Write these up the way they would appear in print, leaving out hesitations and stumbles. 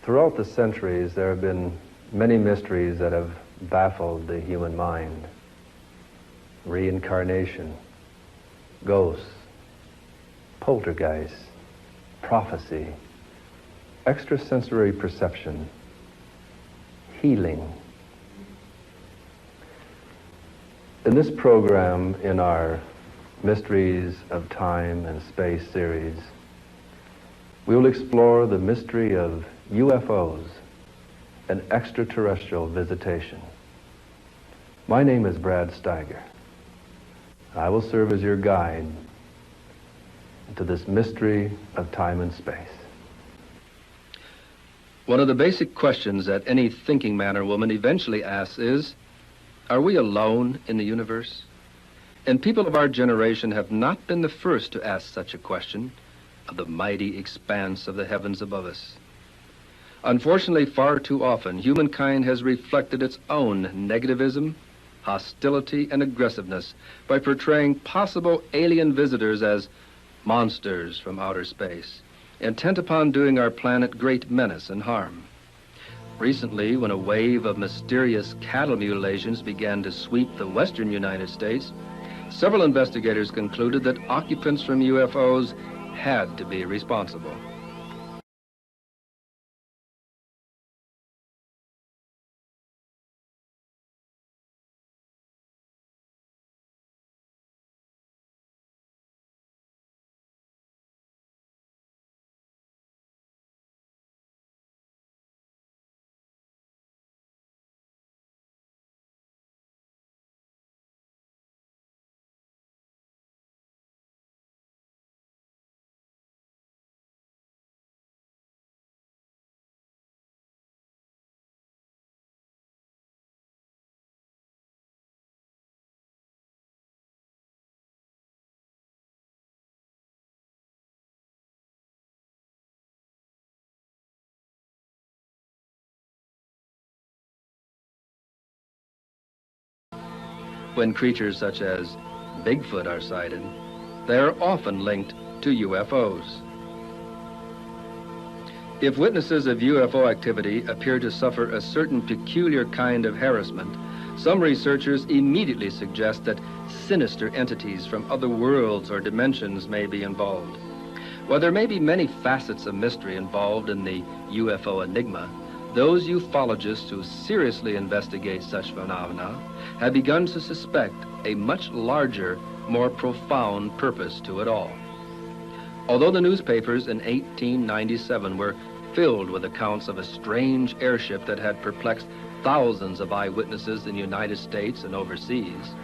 Throughout the centuries, there have been many mysteries that have baffled the human mind. Reincarnation, ghosts, poltergeists, prophecy, extrasensory perception, healing. In this program, in our Mysteries of Time and Space series, we will explore the mystery of UFOs and extraterrestrial visitation. My name is Brad Steiger. I will serve as your guide to this mystery of time and space. One of the basic questions that any thinking man or woman eventually asks is, are we alone in the universe? And people of our generation have not been the first to ask such a question of the mighty expanse of the heavens above us. Unfortunately, far too often, humankind has reflected its own negativism, hostility, and aggressiveness by portraying possible alien visitors as monsters from outer space, intent upon doing our planet great menace and harm. Recently, when a wave of mysterious cattle mutilations began to sweep the western United States, several investigators concluded that occupants from UFOs had to be responsible. When creatures such as Bigfoot are sighted, they are often linked to UFOs. If witnesses of UFO activity appear to suffer a certain peculiar kind of harassment, some researchers immediately suggest that sinister entities from other worlds or dimensions may be involved. While there may be many facets of mystery involved in the UFO enigma, those ufologists who seriously investigate such phenomena have begun to suspect a much larger, more profound purpose to it all. Although the newspapers in 1897 were filled with accounts of a strange airship that had perplexed thousands of eyewitnesses in the United States and overseas,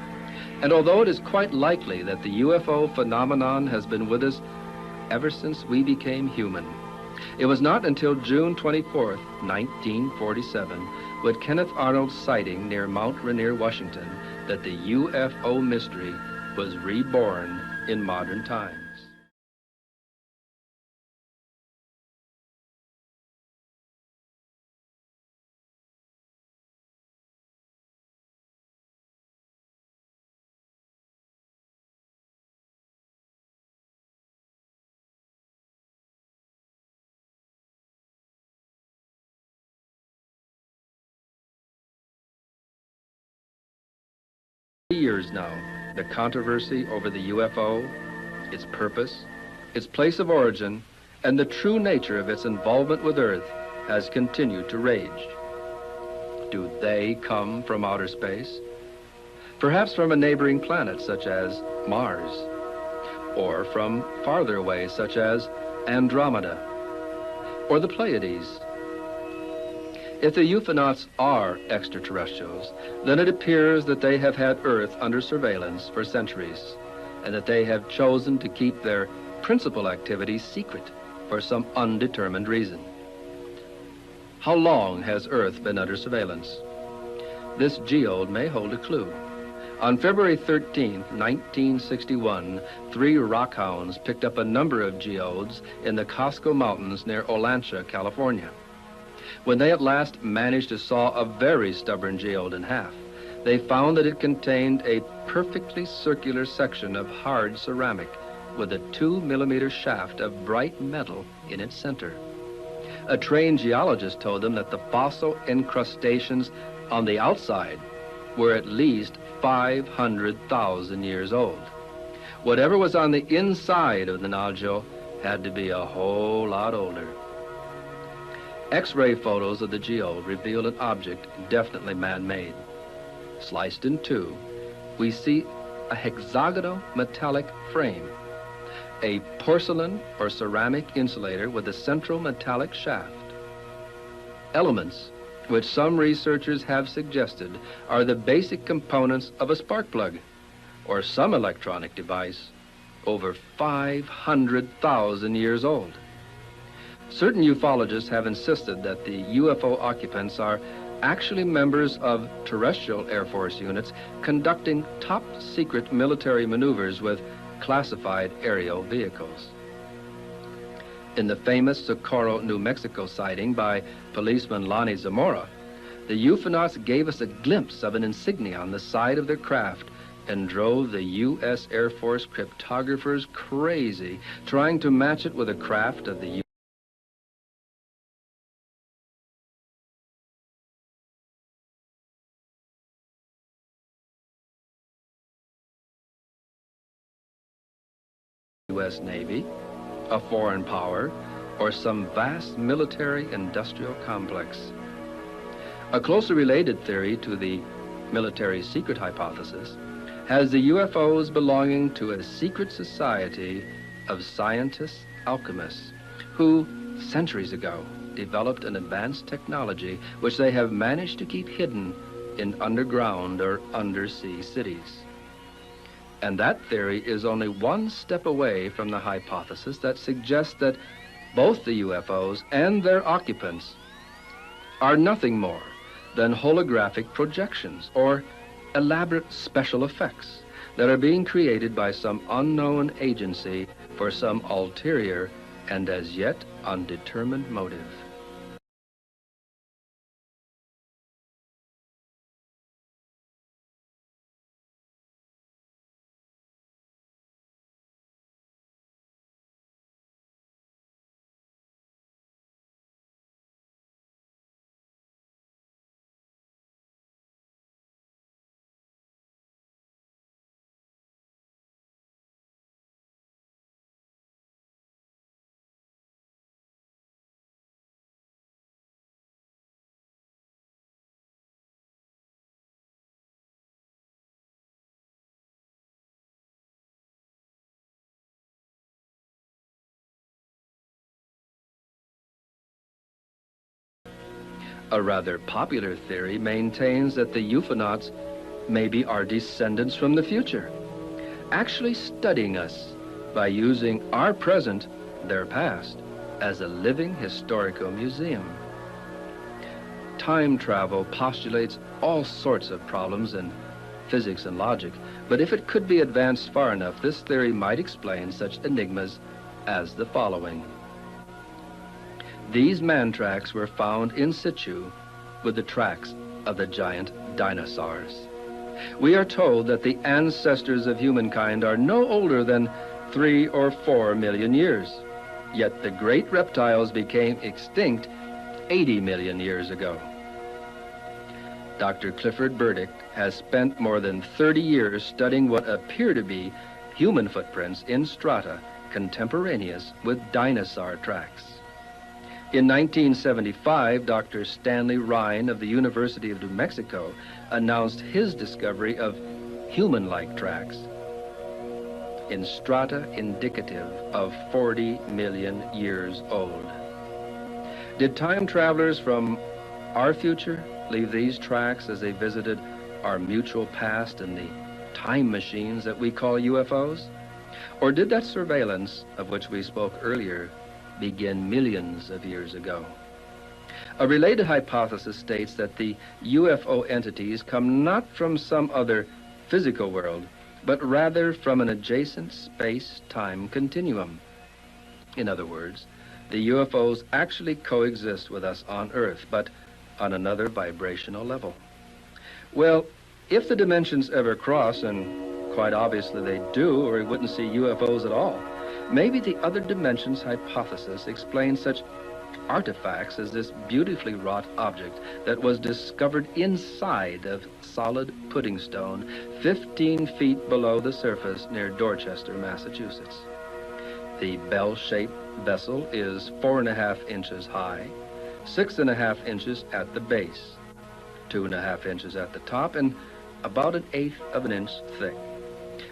and although it is quite likely that the UFO phenomenon has been with us ever since we became human, it was not until June 24th, 1947, with Kenneth Arnold's sighting near Mount Rainier, Washington, that the UFO mystery was reborn in modern times. Years now, the controversy over the UFO, its purpose, its place of origin, and the true nature of its involvement with Earth has continued to rage. Do they come from outer space? Perhaps from a neighboring planet such as Mars, or from farther away such as Andromeda, or the Pleiades. If the UFOnauts are extraterrestrials, then it appears that they have had Earth under surveillance for centuries, and that they have chosen to keep their principal activities secret for some undetermined reason. How long has Earth been under surveillance? This geode may hold a clue. On February 13, 1961, 3 rockhounds picked up a number of geodes in the Costco Mountains near Olancha, California. When they at last managed to saw a very stubborn geode in half, they found that it contained a perfectly circular section of hard ceramic with a 2-millimeter shaft of bright metal in its center. A trained geologist told them that the fossil incrustations on the outside were at least 500,000 years old. Whatever was on the inside of the nodule had to be a whole lot older. X-ray photos of the geode reveal an object definitely man-made. Sliced in two, we see a hexagonal metallic frame, a porcelain or ceramic insulator with a central metallic shaft. Elements which some researchers have suggested are the basic components of a spark plug or some electronic device over 500,000 years old. Certain ufologists have insisted that the UFO occupants are actually members of terrestrial Air Force units conducting top-secret military maneuvers with classified aerial vehicles. In the famous Socorro, New Mexico sighting by policeman Lonnie Zamora, the UFOnauts gave us a glimpse of an insignia on the side of their craft and drove the U.S. Air Force cryptographers crazy trying to match it with a craft of the U.S. Navy, a foreign power, or some vast military-industrial complex. A closely related theory to the military secret hypothesis has the UFOs belonging to a secret society of scientists, alchemists, who centuries ago developed an advanced technology which they have managed to keep hidden in underground or undersea cities. And that theory is only one step away from the hypothesis that suggests that both the UFOs and their occupants are nothing more than holographic projections or elaborate special effects that are being created by some unknown agency for some ulterior and as yet undetermined motive. A rather popular theory maintains that the UFOnauts may be our descendants from the future, actually studying us by using our present, their past, as a living historical museum. Time travel postulates all sorts of problems in physics and logic, but if it could be advanced far enough, this theory might explain such enigmas as the following. These man tracks were found in situ with the tracks of the giant dinosaurs. We are told that the ancestors of humankind are no older than 3 or 4 million years, yet the great reptiles became extinct 80 million years ago. Dr. Clifford Burdick has spent more than 30 years studying what appear to be human footprints in strata contemporaneous with dinosaur tracks. In 1975, Dr. Stanley Rhine of the University of New Mexico announced his discovery of human-like tracks in strata indicative of 40 million years old. Did time travelers from our future leave these tracks as they visited our mutual past in the time machines that we call UFOs? Or did that surveillance, of which we spoke earlier, begin millions of years ago? A related hypothesis states that the UFO entities come not from some other physical world, but rather from an adjacent space-time continuum. In other words, the UFOs actually coexist with us on Earth, but on another vibrational level. Well, if the dimensions ever cross, and quite obviously they do, or we wouldn't see UFOs at all, maybe the other dimensions hypothesis explains such artifacts as this beautifully wrought object that was discovered inside of solid pudding stone 15 feet below the surface near Dorchester, Massachusetts. The bell-shaped vessel is 4.5 inches high, 6.5 inches at the base, 2.5 inches at the top, and about 1/8 of an inch thick.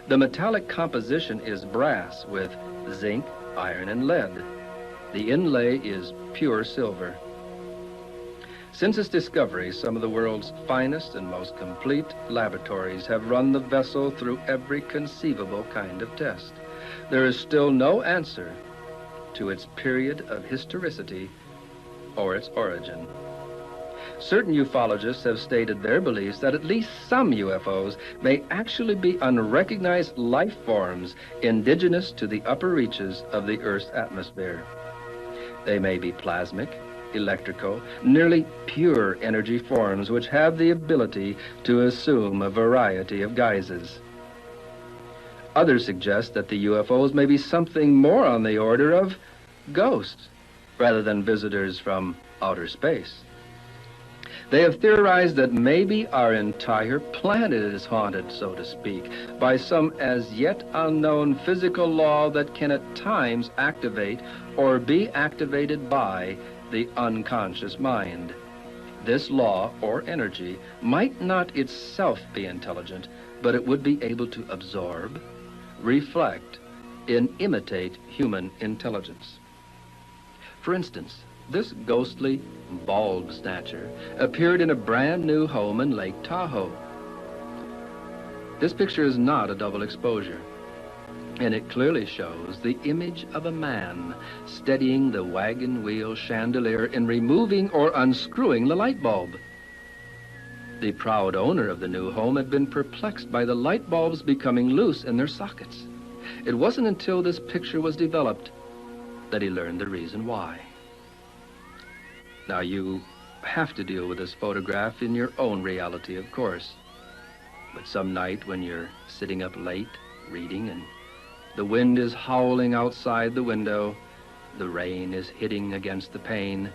The metallic composition is brass with zinc, iron, and lead. The inlay is pure silver. Since its discovery, some of the world's finest and most complete laboratories have run the vessel through every conceivable kind of test. There is still no answer to its period of historicity or its origin. Certain ufologists have stated their beliefs that at least some UFOs may actually be unrecognized life forms indigenous to the upper reaches of the Earth's atmosphere. They may be plasmic, electrical, nearly pure energy forms which have the ability to assume a variety of guises. Others suggest that the UFOs may be something more on the order of ghosts rather than visitors from outer space. They have theorized that maybe our entire planet is haunted, so to speak, by some as yet unknown physical law that can at times activate or be activated by the unconscious mind. This law or energy might not itself be intelligent, but it would be able to absorb, reflect, and imitate human intelligence. For instance, this ghostly bulb snatcher appeared in a brand new home in Lake Tahoe. This picture is not a double exposure, and it clearly shows the image of a man steadying the wagon wheel chandelier and removing or unscrewing the light bulb. The proud owner of the new home had been perplexed by the light bulbs becoming loose in their sockets. It wasn't until this picture was developed that he learned the reason why. Now, you have to deal with this photograph in your own reality, of course. But some night when you're sitting up late, reading, and the wind is howling outside the window, the rain is hitting against the pane,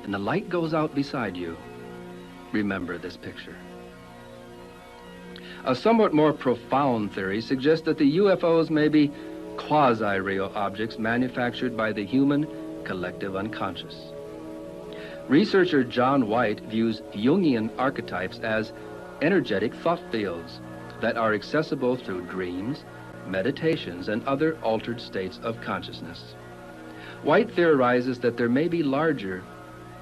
and the light goes out beside you, remember this picture. A somewhat more profound theory suggests that the UFOs may be quasi-real objects manufactured by the human collective unconscious. Researcher John White views Jungian archetypes as energetic thought fields that are accessible through dreams, meditations, and other altered states of consciousness. White theorizes that there may be larger,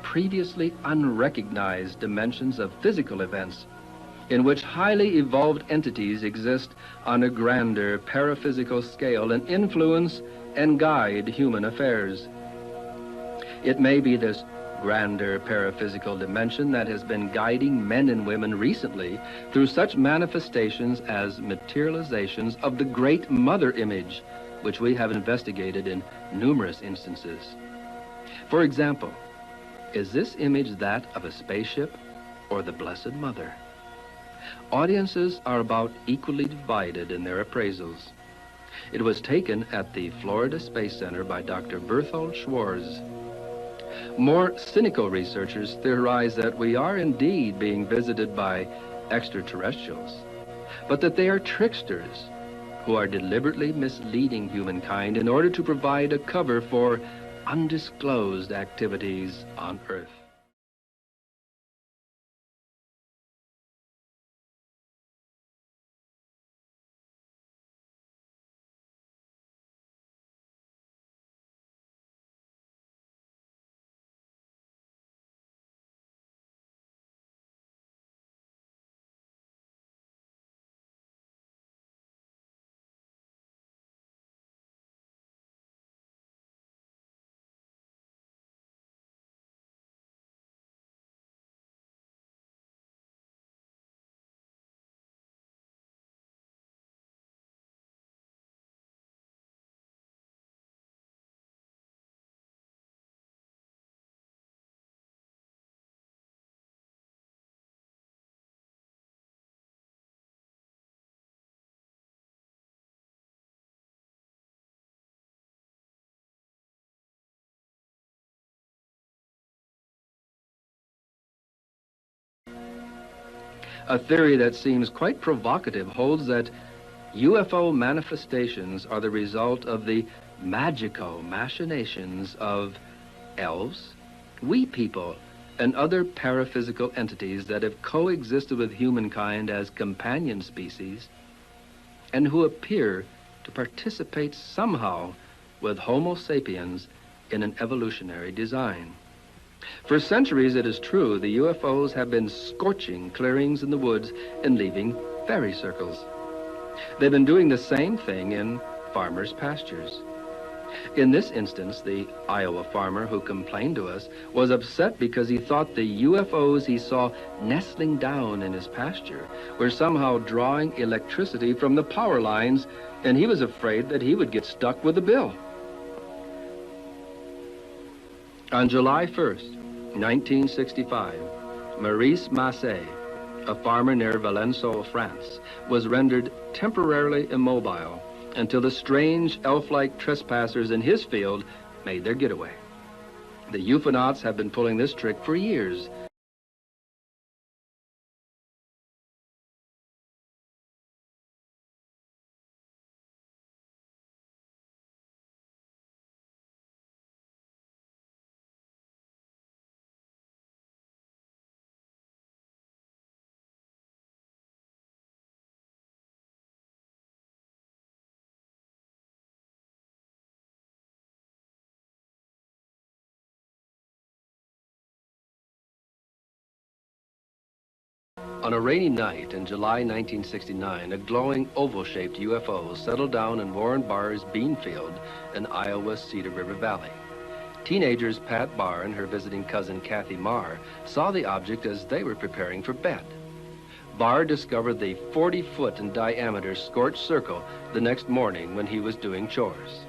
previously unrecognized dimensions of physical events in which highly evolved entities exist on a grander paraphysical scale and influence and guide human affairs. It may be this grander paraphysical dimension that has been guiding men and women recently through such manifestations as materializations of the Great Mother image, which we have investigated in numerous instances. For example, is this image that of a spaceship or the Blessed Mother? Audiences are about equally divided in their appraisals. It was taken at the Florida Space Center by Dr. Berthold Schwarz. More cynical researchers theorize that we are indeed being visited by extraterrestrials, but that they are tricksters who are deliberately misleading humankind in order to provide a cover for undisclosed activities on Earth. A theory that seems quite provocative holds that UFO manifestations are the result of the magical machinations of elves, wee people, and other paraphysical entities that have coexisted with humankind as companion species and who appear to participate somehow with Homo sapiens in an evolutionary design. For centuries, it is true, the UFOs have been scorching clearings in the woods and leaving fairy circles. They've been doing the same thing in farmers' pastures. In this instance, the Iowa farmer who complained to us was upset because he thought the UFOs he saw nestling down in his pasture were somehow drawing electricity from the power lines, and he was afraid that he would get stuck with the bill. On July 1st, 1965, Maurice Massé, a farmer near Valençon, France, was rendered temporarily immobile until the strange elf-like trespassers in his field made their getaway. The UFOnauts have been pulling this trick for years. On a rainy night in July 1969, a glowing oval-shaped UFO settled down in Warren Barr's bean field in Iowa's Cedar River Valley. Teenagers Pat Barr and her visiting cousin Kathy Marr saw the object as they were preparing for bed. Barr discovered the 40-foot in diameter scorched circle the next morning when he was doing chores.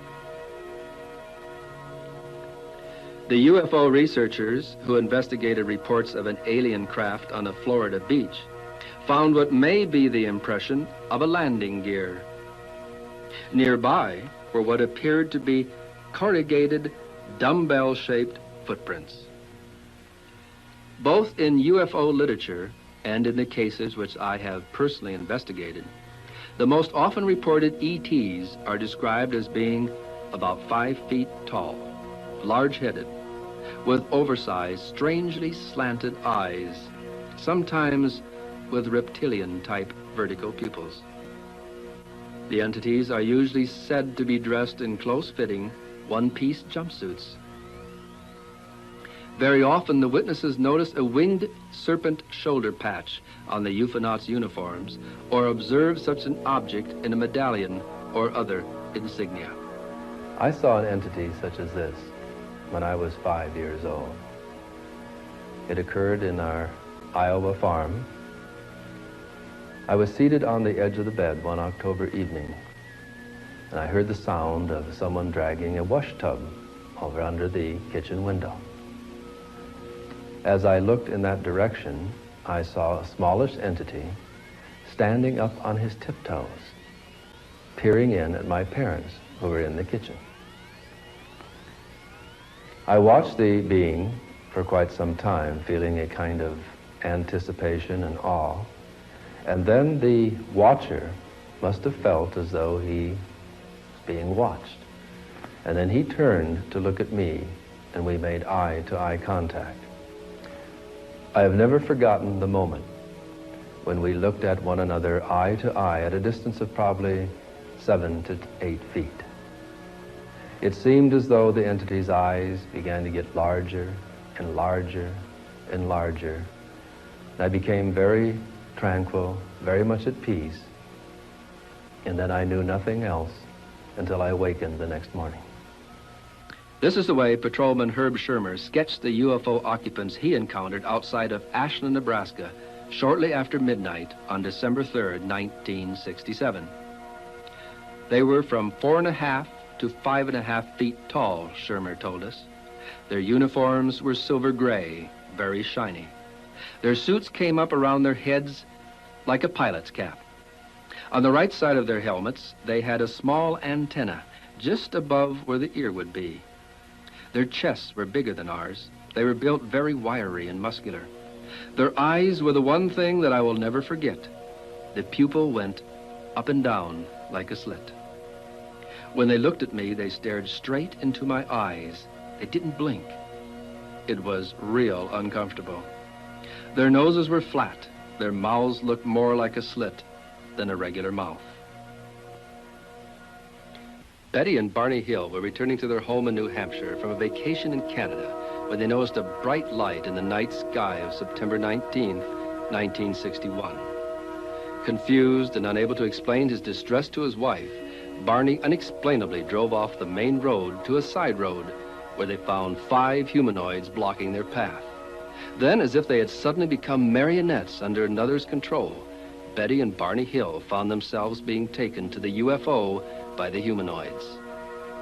The UFO researchers who investigated reports of an alien craft on a Florida beach found what may be the impression of a landing gear. Nearby were what appeared to be corrugated, dumbbell-shaped footprints. Both in UFO literature and in the cases which I have personally investigated, the most often reported ETs are described as being about 5 feet tall, large-headed, with oversized, strangely slanted eyes, sometimes with reptilian-type vertical pupils. The entities are usually said to be dressed in close-fitting, one-piece jumpsuits. Very often, the witnesses notice a winged serpent shoulder patch on the UFOnauts' uniforms or observe such an object in a medallion or other insignia. I saw an entity such as this when I was 5 years old. It occurred in our Iowa farm. I was seated on the edge of the bed one October evening, and I heard the sound of someone dragging a wash tub over under the kitchen window. As I looked in that direction, I saw a smallish entity standing up on his tiptoes, peering in at my parents who were in the kitchen. I watched the being for quite some time, feeling a kind of anticipation and awe, and then the watcher must have felt as though he was being watched. And then he turned to look at me, and we made eye-to-eye contact. I have never forgotten the moment when we looked at one another eye to eye at a distance of probably 7 to 8 feet. It seemed as though the entity's eyes began to get larger and larger and larger. And I became very tranquil, very much at peace, and then I knew nothing else until I awakened the next morning. This is the way Patrolman Herb Shermer sketched the UFO occupants he encountered outside of Ashland, Nebraska, shortly after midnight on December 3rd, 1967. They were from 4.5 to 5.5 feet tall, Shermer told us. Their uniforms were silver gray, very shiny. Their suits came up around their heads like a pilot's cap. On the right side of their helmets, they had a small antenna just above where the ear would be. Their chests were bigger than ours. They were built very wiry and muscular. Their eyes were the one thing that I will never forget. The pupil went up and down like a slit. When they looked at me, they stared straight into my eyes. They didn't blink. It was real uncomfortable. Their noses were flat. Their mouths looked more like a slit than a regular mouth. Betty and Barney Hill were returning to their home in New Hampshire from a vacation in Canada when they noticed a bright light in the night sky of September 19, 1961. Confused and unable to explain his distress to his wife, Barney unexplainably drove off the main road to a side road where they found 5 humanoids blocking their path. Then, as if they had suddenly become marionettes under another's control, Betty and Barney Hill found themselves being taken to the UFO by the humanoids.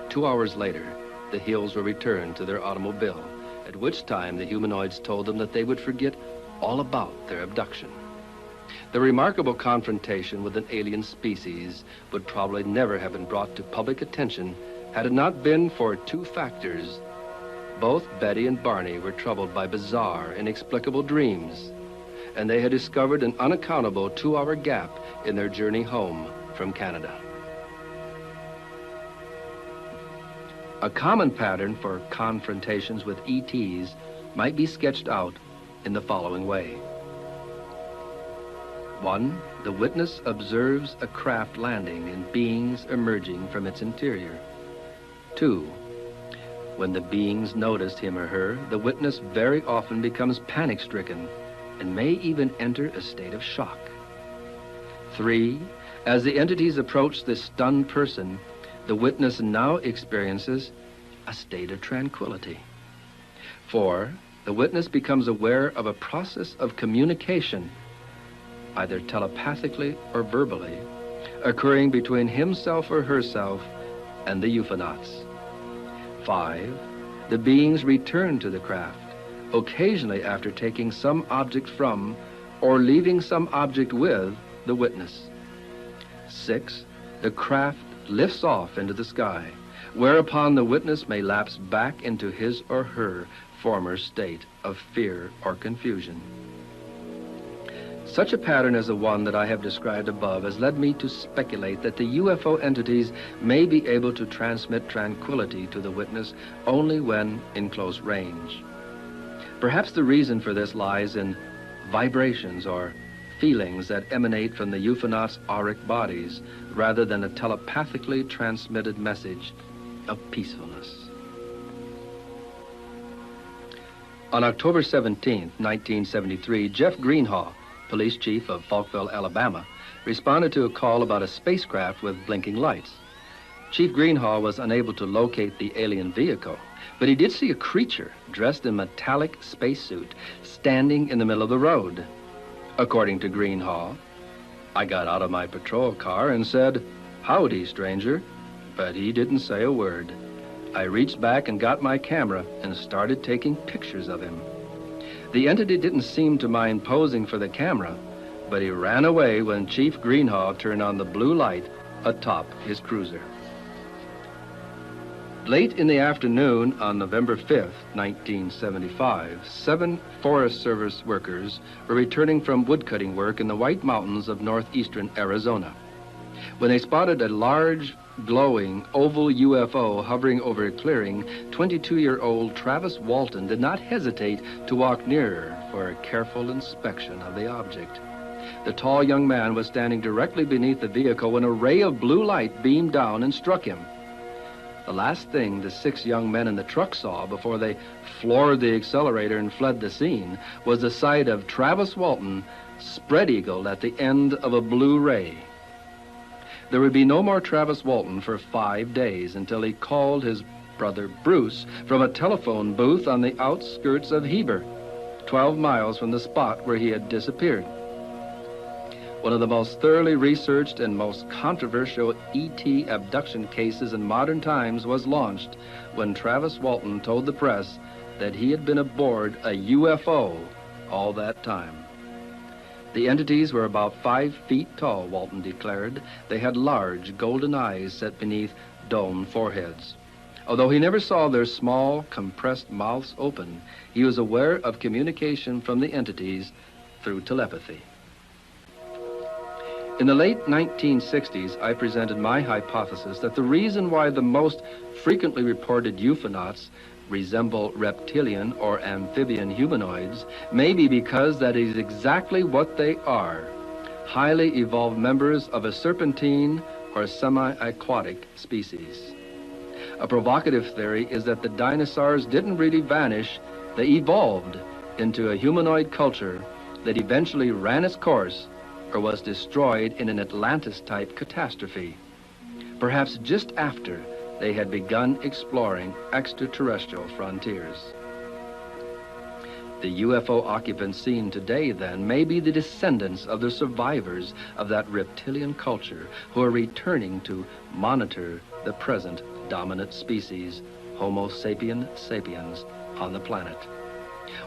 2 hours later, the Hills were returned to their automobile, at which time the humanoids told them that they would forget all about their abduction. The remarkable confrontation with an alien species would probably never have been brought to public attention had it not been for 2 factors. Both Betty and Barney were troubled by bizarre, inexplicable dreams, and they had discovered an unaccountable 2-hour gap in their journey home from Canada. A common pattern for confrontations with ETs might be sketched out in the following way. 1. The witness observes a craft landing and beings emerging from its interior. 2. When the beings notice him or her, the witness very often becomes panic-stricken and may even enter a state of shock. 3. As the entities approach this stunned person, the witness now experiences a state of tranquility. 4. The witness becomes aware of a process of communication, either telepathically or verbally, occurring between himself or herself and the UFOnauts. 5. The beings return to the craft, occasionally after taking some object from or leaving some object with the witness. 6. The craft lifts off into the sky, whereupon the witness may lapse back into his or her former state of fear or confusion. Such a pattern as the one that I have described above has led me to speculate that the UFO entities may be able to transmit tranquility to the witness only when in close range. Perhaps the reason for this lies in vibrations or feelings that emanate from the UFOnauts' auric bodies rather than a telepathically transmitted message of peacefulness. On October 17, 1973, Jeff Greenhaw, police chief of Falkville, Alabama, responded to a call about a spacecraft with blinking lights. Chief Greenhaw was unable to locate the alien vehicle, but he did see a creature dressed in metallic spacesuit standing in the middle of the road. According to Greenhaw, I got out of my patrol car and said, "Howdy, stranger," but he didn't say a word. I reached back and got my camera and started taking pictures of him. The entity didn't seem to mind posing for the camera, but he ran away when Chief Greenhaw turned on the blue light atop his cruiser. Late in the afternoon on November 5th, 1975, 7 Forest Service workers were returning from woodcutting work in the White Mountains of northeastern Arizona when they spotted a large, glowing, oval UFO hovering over a clearing. 22-year-old Travis Walton did not hesitate to walk nearer for a careful inspection of the object. The tall young man was standing directly beneath the vehicle when a ray of blue light beamed down and struck him. The last thing the 6 young men in the truck saw before they floored the accelerator and fled the scene was the sight of Travis Walton spread-eagled at the end of a blue ray. There would be no more Travis Walton for 5 days until he called his brother Bruce from a telephone booth on the outskirts of Heber, 12 miles from the spot where he had disappeared. One of the most thoroughly researched and most controversial ET abduction cases in modern times was launched when Travis Walton told the press that he had been aboard a UFO all that time. The entities were about 5 feet tall, Walton declared. They had large golden eyes set beneath domed foreheads. Although he never saw their small, compressed mouths open, he was aware of communication from the entities through telepathy. In the late 1960s, I presented my hypothesis that the reason why the most frequently reported UFOnauts resemble reptilian or amphibian humanoids may be because that is exactly what they are: highly evolved members of a serpentine or semi-aquatic species. A provocative theory is that the dinosaurs didn't really vanish, they evolved into a humanoid culture that eventually ran its course or was destroyed in an Atlantis-type catastrophe, perhaps just after they had begun exploring extraterrestrial frontiers. The UFO occupants seen today, then, may be the descendants of the survivors of that reptilian culture who are returning to monitor the present dominant species, Homo sapien sapiens, on the planet.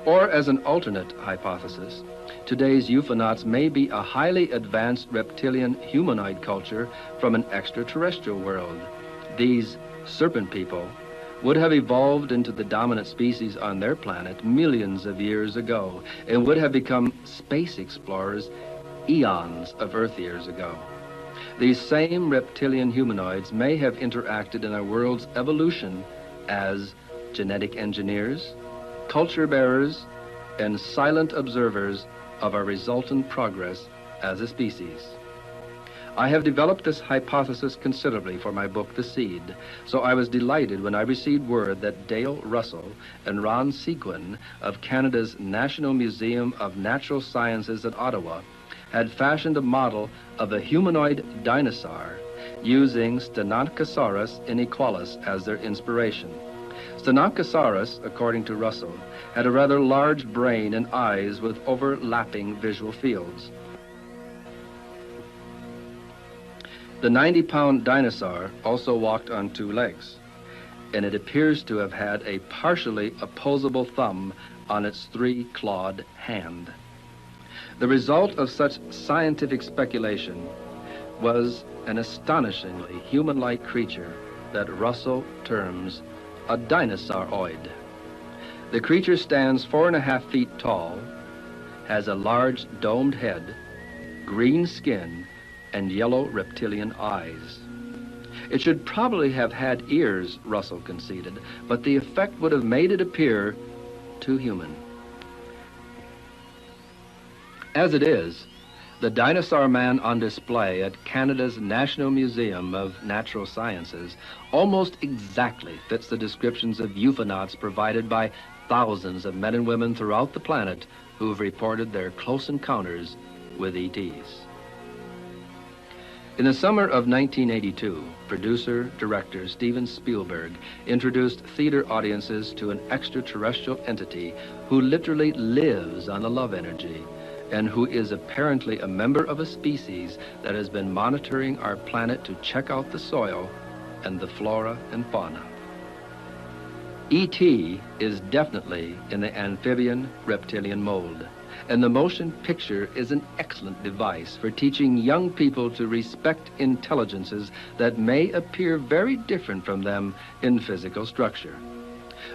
Or, as an alternate hypothesis, today's UFOnauts may be a highly advanced reptilian humanoid culture from an extraterrestrial world. These serpent people would have evolved into the dominant species on their planet millions of years ago and would have become space explorers eons of Earth years ago. These same reptilian humanoids may have interacted in our world's evolution as genetic engineers, culture bearers, and silent observers of our resultant progress as a species. I have developed this hypothesis considerably for my book, The Seed, so I was delighted when I received word that Dale Russell and Ron Seguin of Canada's National Museum of Natural Sciences at Ottawa had fashioned a model of a humanoid dinosaur using Stenotchosaurus inequalis as their inspiration. Stenotchosaurus, according to Russell, had a rather large brain and eyes with overlapping visual fields. The 90-pound dinosaur also walked on two legs, and it appears to have had a partially opposable thumb on its three-clawed hand. The result of such scientific speculation was an astonishingly human-like creature that Russell terms a dinosauroid. The creature stands 4.5 feet tall, has a large domed head, green skin, and yellow reptilian eyes. It should probably have had ears, Russell conceded, but the effect would have made it appear too human. As it is, the dinosaur man on display at Canada's National Museum of Natural Sciences almost exactly fits the descriptions of UFOnauts provided by thousands of men and women throughout the planet who have reported their close encounters with ETs. In the summer of 1982, producer-director Steven Spielberg introduced theater audiences to an extraterrestrial entity who literally lives on the love energy and who is apparently a member of a species that has been monitoring our planet to check out the soil and the flora and fauna. ET is definitely in the amphibian reptilian mold, and the motion picture is an excellent device for teaching young people to respect intelligences that may appear very different from them in physical structure.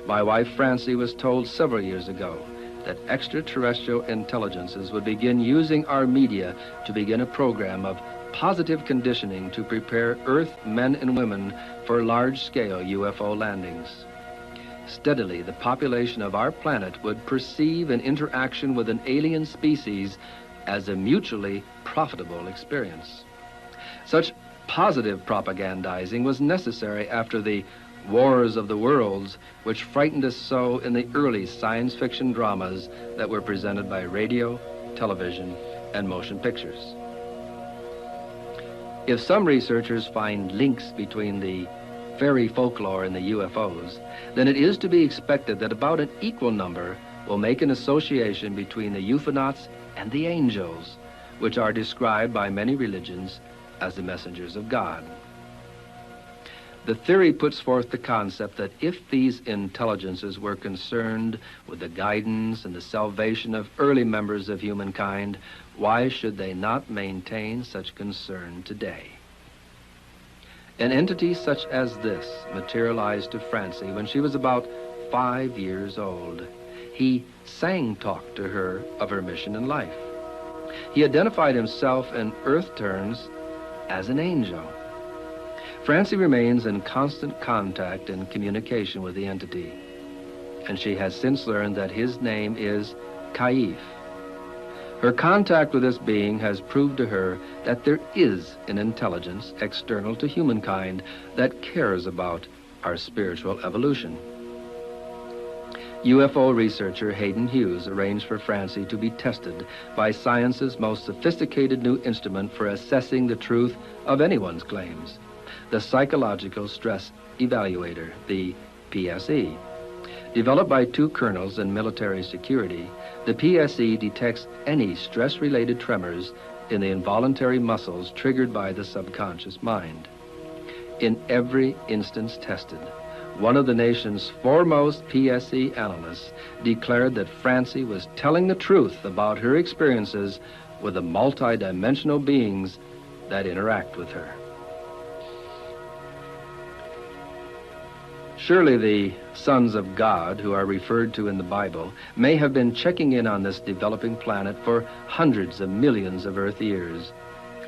My wife Francie was told several years ago that extraterrestrial intelligences would begin using our media to begin a program of positive conditioning to prepare Earth men and women for large-scale UFO landings. Steadily, the population of our planet would perceive an interaction with an alien species as a mutually profitable experience. Such positive propagandizing was necessary after the wars of the worlds, which frightened us so in the early science fiction dramas that were presented by radio, television, and motion pictures. If some researchers find links between the fairy folklore and the UFOs, then it is to be expected that about an equal number will make an association between the UFOnauts and the angels, which are described by many religions as the messengers of God. The theory puts forth the concept that if these intelligences were concerned with the guidance and the salvation of early members of humankind, why should they not maintain such concern today? An entity such as this materialized to Francie when she was about 5 years old. He sang-talked to her of her mission in life. He identified himself in Earth terms as an angel. Francie remains in constant contact and communication with the entity, and she has since learned that his name is Kaif. Her contact with this being has proved to her that there is an intelligence external to humankind that cares about our spiritual evolution. UFO researcher Hayden Hughes arranged for Francie to be tested by science's most sophisticated new instrument for assessing the truth of anyone's claims, the Psychological Stress Evaluator, the PSE. Developed by 2 colonels in military security, the PSE detects any stress-related tremors in the involuntary muscles triggered by the subconscious mind. In every instance tested, one of the nation's foremost PSE analysts declared that Francie was telling the truth about her experiences with the multidimensional beings that interact with her. Surely the sons of God, who are referred to in the Bible, may have been checking in on this developing planet for hundreds of millions of Earth years,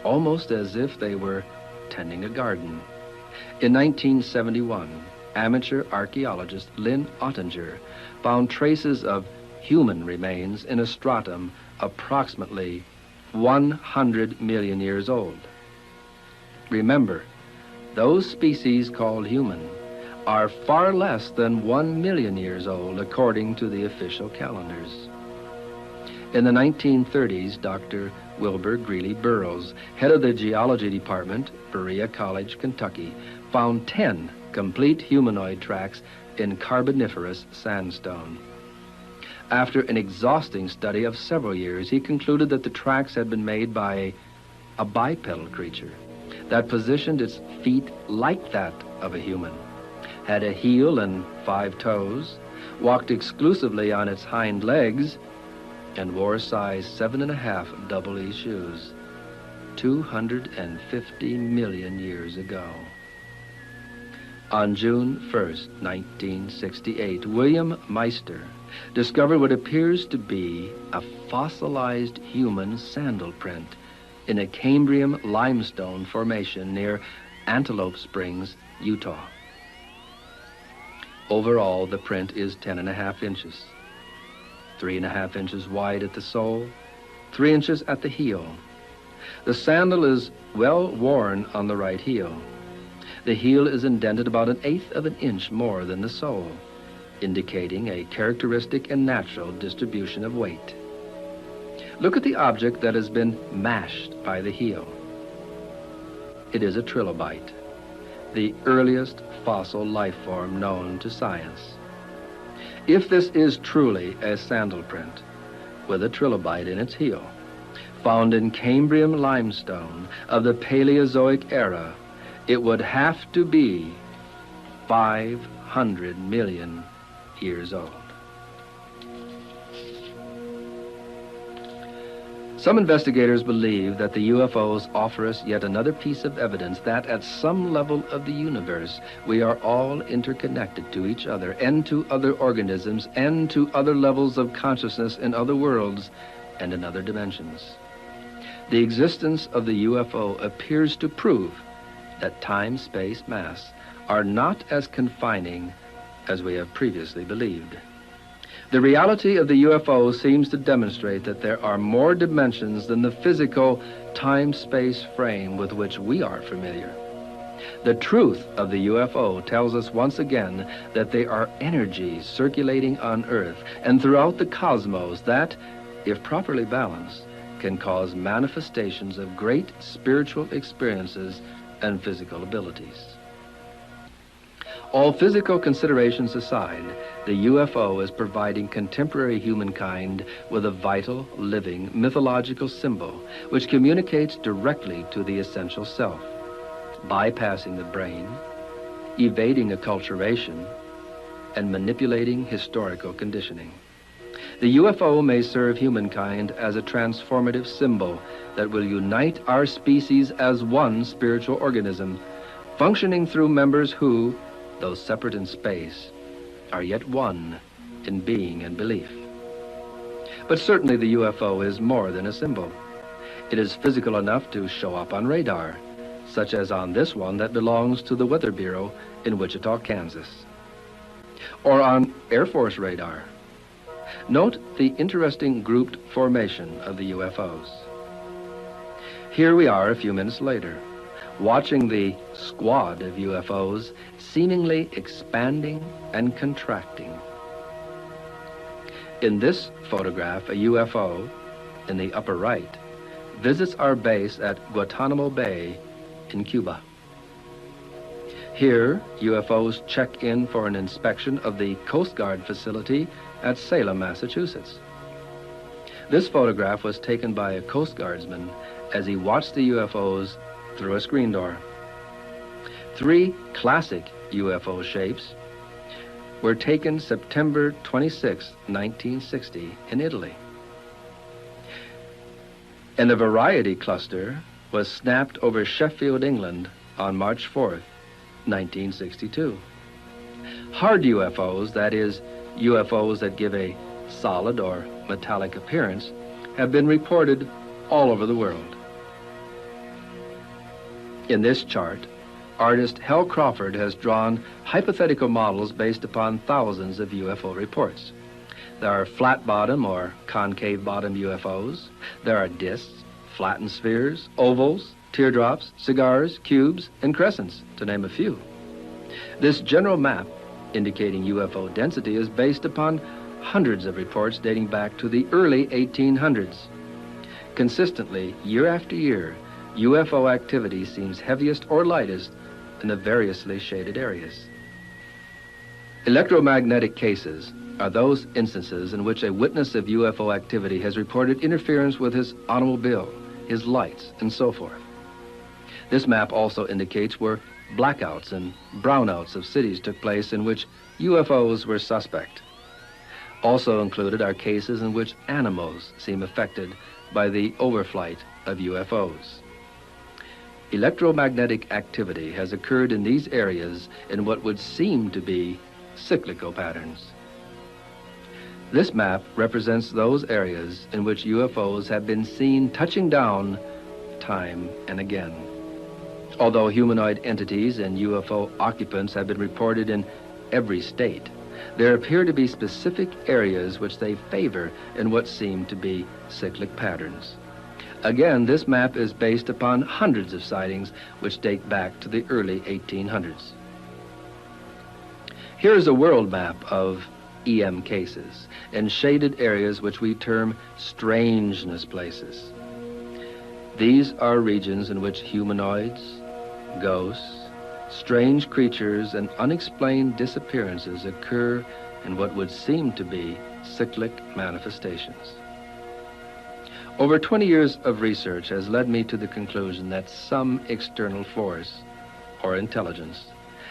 almost as if they were tending a garden. In 1971, amateur archaeologist Lynn Ottinger found traces of human remains in a stratum approximately 100 million years old. Remember, those species called human are far less than 1 million years old according to the official calendars. In the 1930s, Dr. Wilbur Greeley Burroughs, head of the geology department, Berea College, Kentucky, found 10 complete humanoid tracks in Carboniferous sandstone. After an exhausting study of several years, he concluded that the tracks had been made by a bipedal creature that positioned its feet like that of a human, had a heel and 5 toes, walked exclusively on its hind legs, and wore size 7.5 double E shoes 250 million years ago. On June 1st, 1968, William Meister discovered what appears to be a fossilized human sandal print in a Cambrian limestone formation near Antelope Springs, Utah. Overall, the print is 10.5 inches, 3.5 inches wide at the sole, 3 inches at the heel. The sandal is well worn on the right heel. The heel is indented about 1/8 of an inch more than the sole, indicating a characteristic and natural distribution of weight. Look at the object that has been mashed by the heel. It is a trilobite, the earliest fossil life form known to science. If this is truly a sandal print with a trilobite in its heel, found in Cambrian limestone of the Paleozoic era, it would have to be 500 million years old. Some investigators believe that the UFOs offer us yet another piece of evidence that at some level of the universe, we are all interconnected to each other and to other organisms and to other levels of consciousness in other worlds and in other dimensions. The existence of the UFO appears to prove that time, space, mass are not as confining as we have previously believed. The reality of the UFO seems to demonstrate that there are more dimensions than the physical time-space frame with which we are familiar. The truth of the UFO tells us once again that they are energies circulating on Earth and throughout the cosmos that, if properly balanced, can cause manifestations of great spiritual experiences and physical abilities. All physical considerations aside, the UFO is providing contemporary humankind with a vital, living, mythological symbol which communicates directly to the essential self, bypassing the brain, evading acculturation, and manipulating historical conditioning. The UFO may serve humankind as a transformative symbol that will unite our species as one spiritual organism, functioning through members who, though separate in space, are yet one in being and belief. But certainly the UFO is more than a symbol. It is physical enough to show up on radar, such as on this one that belongs to the Weather Bureau in Wichita, Kansas, or on Air Force radar. Note the interesting grouped formation of the UFOs. Here we are a few minutes later, watching the squad of UFOs seemingly expanding and contracting. In this photograph, a UFO, in the upper right, visits our base at Guantanamo Bay in Cuba. Here, UFOs check in for an inspection of the Coast Guard facility at Salem, Massachusetts. This photograph was taken by a Coast Guardsman as he watched the UFOs through a screen door. 3 classic UFO shapes were taken September 26, 1960 in Italy. And the Variety cluster was snapped over Sheffield, England on March 4th, 1962. Hard UFOs, that is, UFOs that give a solid or metallic appearance, have been reported all over the world. In this chart, artist Hal Crawford has drawn hypothetical models based upon thousands of UFO reports. There are flat-bottom or concave-bottom UFOs. There are discs, flattened spheres, ovals, teardrops, cigars, cubes, and crescents, to name a few. This general map indicating UFO density is based upon hundreds of reports dating back to the early 1800s. Consistently, year after year, UFO activity seems heaviest or lightest in the variously shaded areas. Electromagnetic cases are those instances in which a witness of UFO activity has reported interference with his automobile, his lights, and so forth. This map also indicates where blackouts and brownouts of cities took place in which UFOs were suspect. Also included are cases in which animals seem affected by the overflight of UFOs. Electromagnetic activity has occurred in these areas in what would seem to be cyclical patterns. This map represents those areas in which UFOs have been seen touching down time and again. Although humanoid entities and UFO occupants have been reported in every state, there appear to be specific areas which they favor in what seem to be cyclic patterns. Again, this map is based upon hundreds of sightings which date back to the early 1800s. Here is a world map of EM cases and shaded areas which we term strangeness places. These are regions in which humanoids, ghosts, strange creatures, and unexplained disappearances occur in what would seem to be cyclic manifestations. Over 20 years of research has led me to the conclusion that some external force or intelligence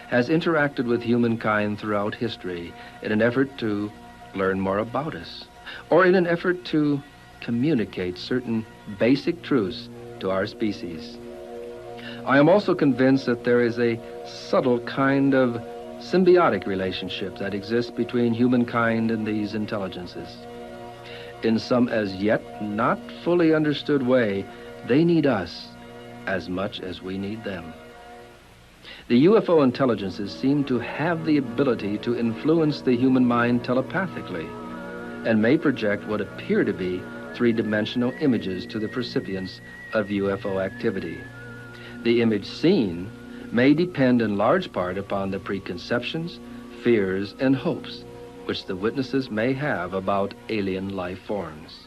has interacted with humankind throughout history in an effort to learn more about us, or in an effort to communicate certain basic truths to our species. I am also convinced that there is a subtle kind of symbiotic relationship that exists between humankind and these intelligences. In some as yet not fully understood way, they need us as much as we need them. The UFO intelligences seem to have the ability to influence the human mind telepathically and may project what appear to be three-dimensional images to the recipients of UFO activity. The image seen may depend in large part upon the preconceptions, fears, and hopes which the witnesses may have about alien life forms.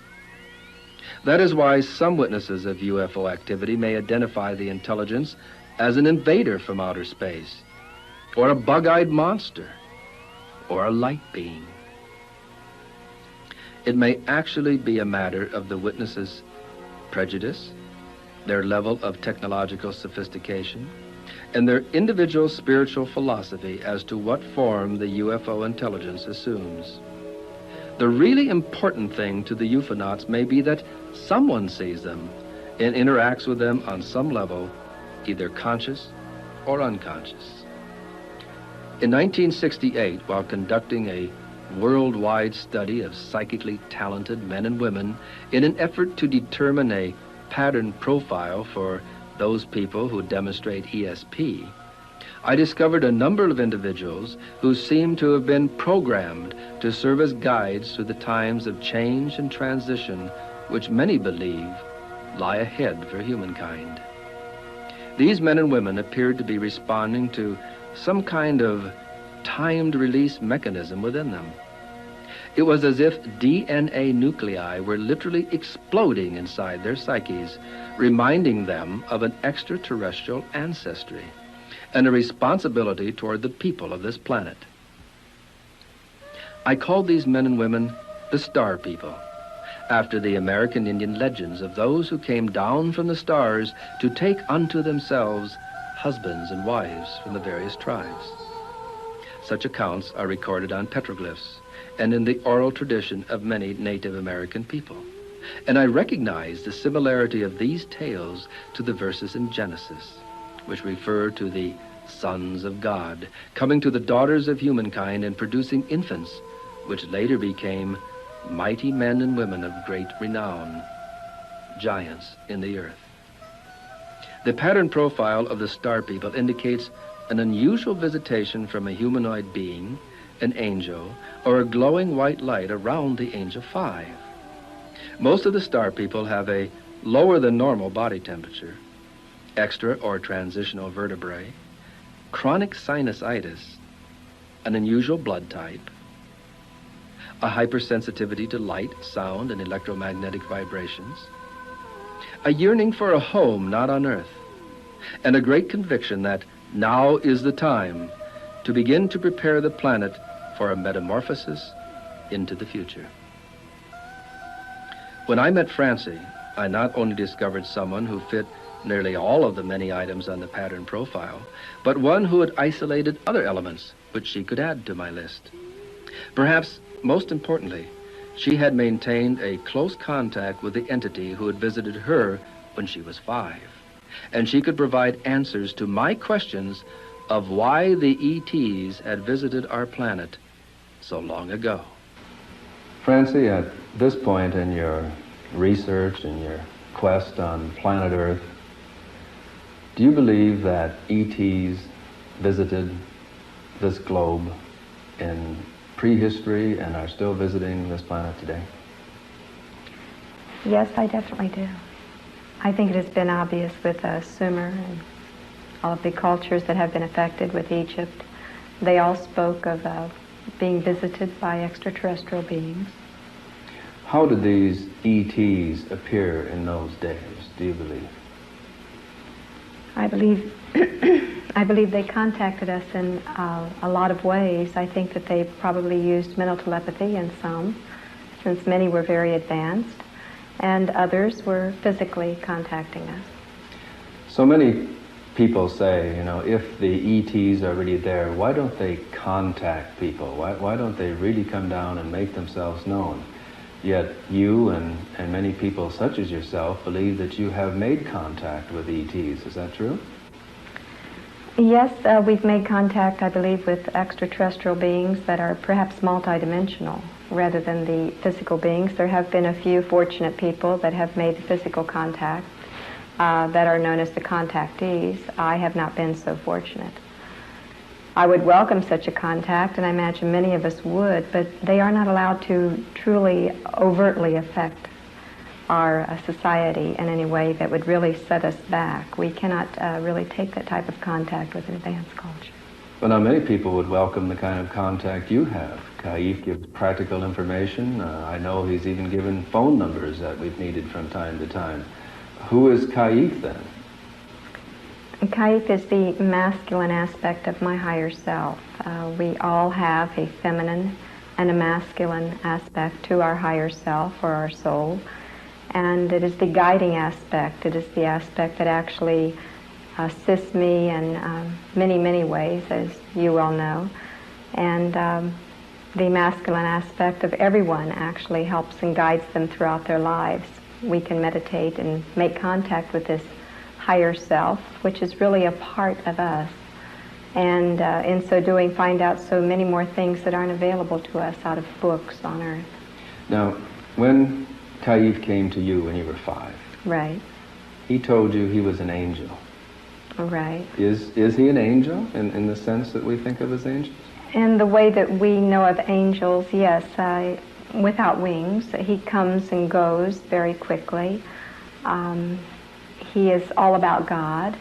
That is why some witnesses of UFO activity may identify the intelligence as an invader from outer space, or a bug-eyed monster, or a light being. It may actually be a matter of the witnesses' prejudice, their level of technological sophistication, and their individual spiritual philosophy as to what form the UFO intelligence assumes. The really important thing to the UFOnauts may be that someone sees them and interacts with them on some level, either conscious or unconscious. In 1968, while conducting a worldwide study of psychically talented men and women in an effort to determine a pattern profile for those people who demonstrate ESP, I discovered a number of individuals who seemed to have been programmed to serve as guides through the times of change and transition which many believe lie ahead for humankind. These men and women appeared to be responding to some kind of timed release mechanism within them. It was as if DNA nuclei were literally exploding inside their psyches, reminding them of an extraterrestrial ancestry and a responsibility toward the people of this planet. I called these men and women the Starpeople, after the American Indian legends of those who came down from the stars to take unto themselves husbands and wives from the various tribes. Such accounts are recorded on petroglyphs and in the oral tradition of many Native American people. And I recognize the similarity of these tales to the verses in Genesis, which refer to the sons of God coming to the daughters of humankind and producing infants, which later became mighty men and women of great renown, giants in the earth. The pattern profile of the Starpeople indicates an unusual visitation from a humanoid being, an angel, or a glowing white light around the age of 5. Most of the Starpeople have a lower than normal body temperature, extra or transitional vertebrae, chronic sinusitis, an unusual blood type, a hypersensitivity to light, sound, and electromagnetic vibrations, a yearning for a home not on Earth, and a great conviction that now is the time to begin to prepare the planet for a metamorphosis into the future. When I met Francie, I not only discovered someone who fit nearly all of the many items on the pattern profile, but one who had isolated other elements which she could add to my list. Perhaps most importantly, she had maintained a close contact with the entity who had visited her when she was 5, and she could provide answers to my questions of why the ETs had visited our planet so long ago. Francie, at this point in your research and your quest on planet Earth, do you believe that ETs visited this globe in prehistory and are still visiting this planet today? Yes, I definitely do. I think it has been obvious with Sumer and all of the cultures that have been affected with Egypt. They all spoke of being visited by extraterrestrial beings. How did these ETs appear in those days, do you believe? I believe they contacted us in a lot of ways. I think that they probably used mental telepathy in some, since many were very advanced, and others were physically contacting us. So many people say, you know, if the ETs are really there, why don't they contact people? Why don't they really come down and make themselves known? Yet you and many people such as yourself believe that you have made contact with ETs. Is that true? Yes, we've made contact, I believe, with extraterrestrial beings that are perhaps multidimensional rather than the physical beings. There have been a few fortunate people that have made the physical contact that are known as the contactees. I have not been so fortunate. I would welcome such a contact, and I imagine many of us would, but they are not allowed to truly overtly affect our society in any way that would really set us back. We cannot really take that type of contact with an advanced culture. Well, now many people would welcome the kind of contact you have. Kaif gives practical information. I know he's even given phone numbers that we've needed from time to time. Who is Kaif then? Kaif is the masculine aspect of my higher self. We all have a feminine and a masculine aspect to our higher self or our soul. And it is the guiding aspect. It is the aspect that actually assists me in many, many ways, as you well know. And the masculine aspect of everyone actually helps and guides them throughout their lives. We can meditate and make contact with this higher self, which is really a part of us. And in so doing, find out so many more things that aren't available to us out of books on Earth. Now, when Taif came to you when you were 5, Right. he told you he was an angel. Right. Is he an angel in the sense that we think of as angels? In the way that we know of angels, yes, without wings. He comes and goes very quickly. He is all about God.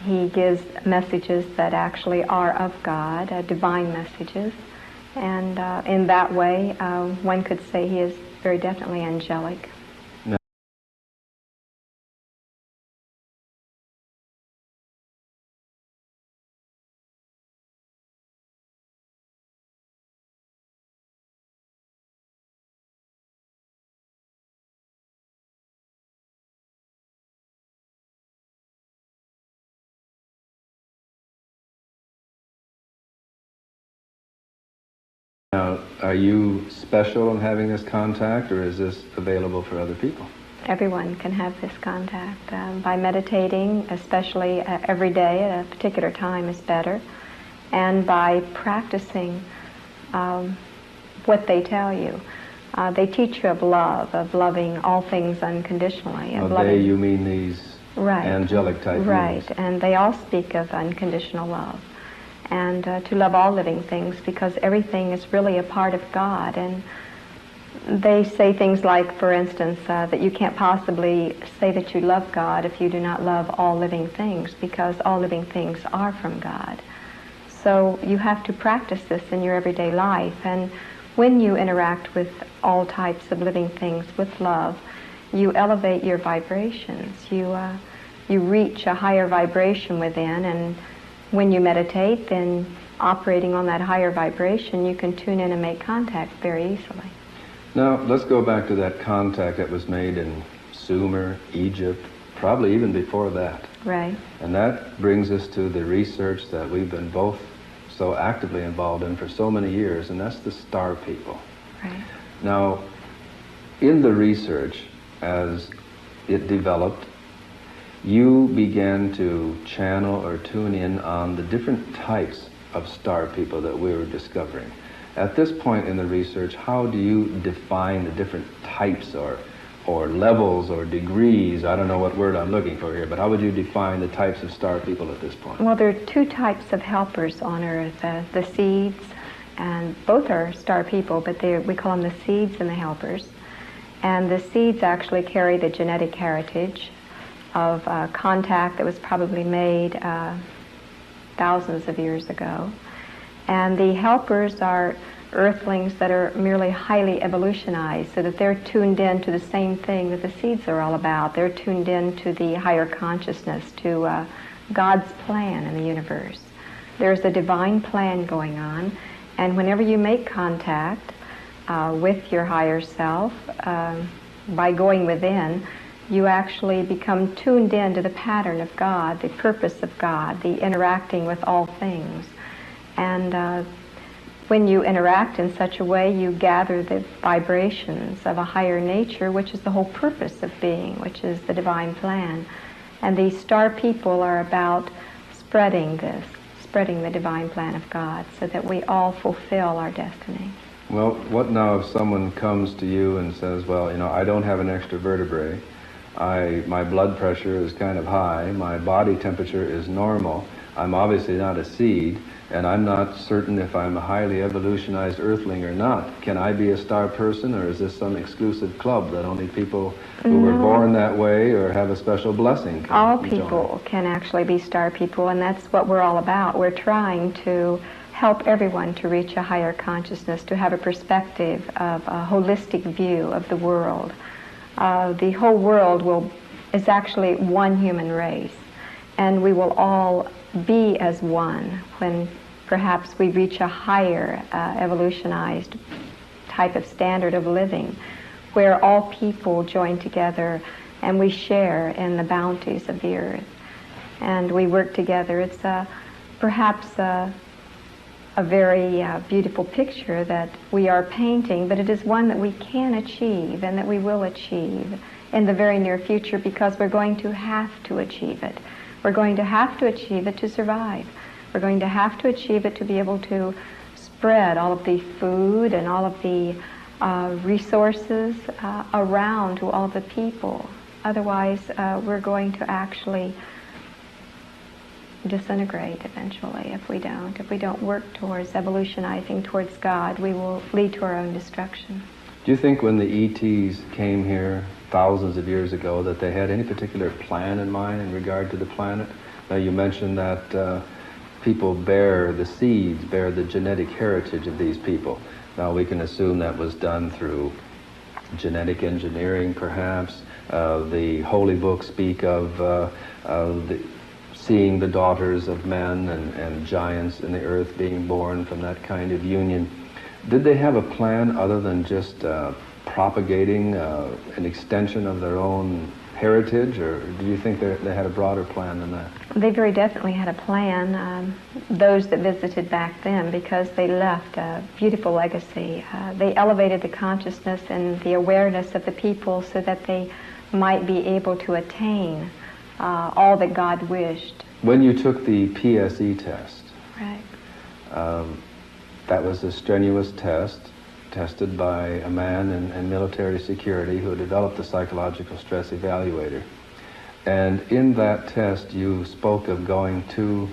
He gives messages that actually are of God, divine messages. And in that way, one could say he is very definitely angelic. Now, are you special in having this contact, or is this available for other people? Everyone can have this contact. By meditating, especially every day at a particular time is better, and by practicing what they tell you. They teach you of love, of loving all things unconditionally. Of they, you mean these angelic type beings? Right, and they all speak of unconditional love. And to love all living things, because everything is really a part of God. And they say things like, for instance, that you can't possibly say that you love God if you do not love all living things, because all living things are from God. So you have to practice this in your everyday life. And when you interact with all types of living things with love, you elevate your vibrations. You reach a higher vibration within, and when you meditate, then operating on that higher vibration, you can tune in and make contact very easily. Now, let's go back to that contact that was made in Sumer, Egypt, probably even before that. Right. And that brings us to the research that we've been both so actively involved in for so many years, and that's the Starpeople. Right. Now, in the research, as it developed, you began to channel or tune in on the different types of Starpeople that we were discovering. At this point in the research, how do you define the different types or levels or degrees? I don't know what word I'm looking for here, but how would you define the types of Starpeople at this point? Well, there are two types of helpers on Earth, the seeds, and both are Starpeople, but we call them the seeds and the helpers. And the seeds actually carry the genetic heritage of contact that was probably made thousands of years ago. And the helpers are earthlings that are merely highly evolutionized, so that they're tuned in to the same thing that the seeds are all about. They're tuned in to the higher consciousness, to God's plan in the universe. There's a divine plan going on, and whenever you make contact with your higher self, by going within, you actually become tuned in to the pattern of God, the purpose of God, the interacting with all things. And when you interact in such a way, you gather the vibrations of a higher nature, which is the whole purpose of being, which is the divine plan. And these Starpeople are about spreading this, spreading the divine plan of God, so that we all fulfill our destiny. Well, what now if someone comes to you and says, well, you know, I don't have an extra vertebrae, my blood pressure is kind of high, my body temperature is normal, I'm obviously not a seed, and I'm not certain if I'm a highly evolutionized earthling or not. Can I be a star person, or is this some exclusive club that only people who were born that way or have a special blessing can All join? people can actually be Starpeople, and that's what we're all about. We're trying to help everyone to reach a higher consciousness, to have a perspective of a holistic view of the world. The whole world is actually one human race, and we will all be as one when perhaps we reach a higher evolutionized type of standard of living, where all people join together and we share in the bounties of the earth and we work together. It's perhaps a very beautiful picture that we are painting, but it is one that we can achieve and that we will achieve in the very near future, because we're going to have to achieve it. We're going to have to achieve it to survive. We're going to have to achieve it to be able to spread all of the food and all of the resources around to all the people. Otherwise, we're going to actually disintegrate eventually if we don't. If we don't work towards evolutionizing towards God, we will lead to our own destruction. Do you think when the ETs came here thousands of years ago that they had any particular plan in mind in regard to the planet? Now you mentioned that people bear the seeds, bear the genetic heritage of these people. Now we can assume that was done through genetic engineering perhaps. The holy books speak of seeing the daughters of men and giants in the earth being born from that kind of union. Did they have a plan other than just propagating an extension of their own heritage, or do you think they had a broader plan than that? They very definitely had a plan, those that visited back then, because they left a beautiful legacy. They elevated the consciousness and the awareness of the people so that they might be able to attain all that God wished. When you took the PSE test, right, that was a strenuous test, tested by a man in military security who developed the psychological stress evaluator. And in that test, you spoke of going to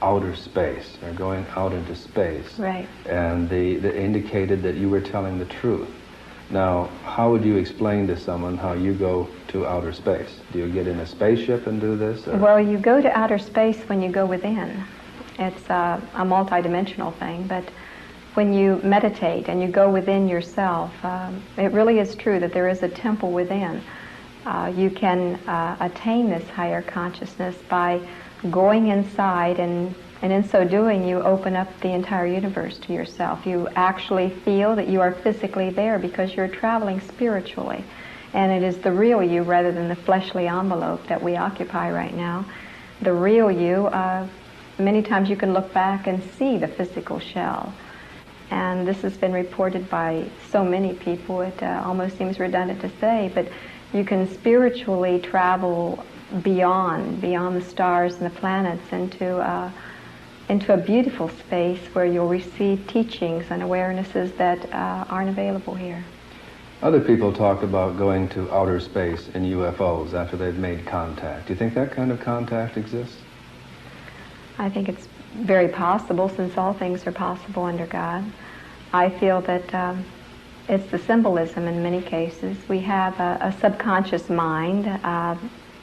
outer space, or going out into space. Right. And they indicated that you were telling the truth. Now, how would you explain to someone how you go to outer space? Do you get in a spaceship and do this? Or? Well, you go to outer space when you go within. It's a multidimensional thing, but when you meditate and you go within yourself, it really is true that there is a temple within. You can attain this higher consciousness by going inside, and in so doing you open up the entire universe to yourself. You actually feel that you are physically there because you're traveling spiritually, and it is the real you rather than the fleshly envelope that we occupy right now. The real you, many times you can look back and see the physical shell. And this has been reported by so many people, it almost seems redundant to say, but you can spiritually travel beyond the stars and the planets into a beautiful space where you'll receive teachings and awarenesses that aren't available here. Other people talk about going to outer space in UFOs after they've made contact. Do you think that kind of contact exists? I think it's very possible, since all things are possible under God. I feel that it's the symbolism in many cases. We have a subconscious mind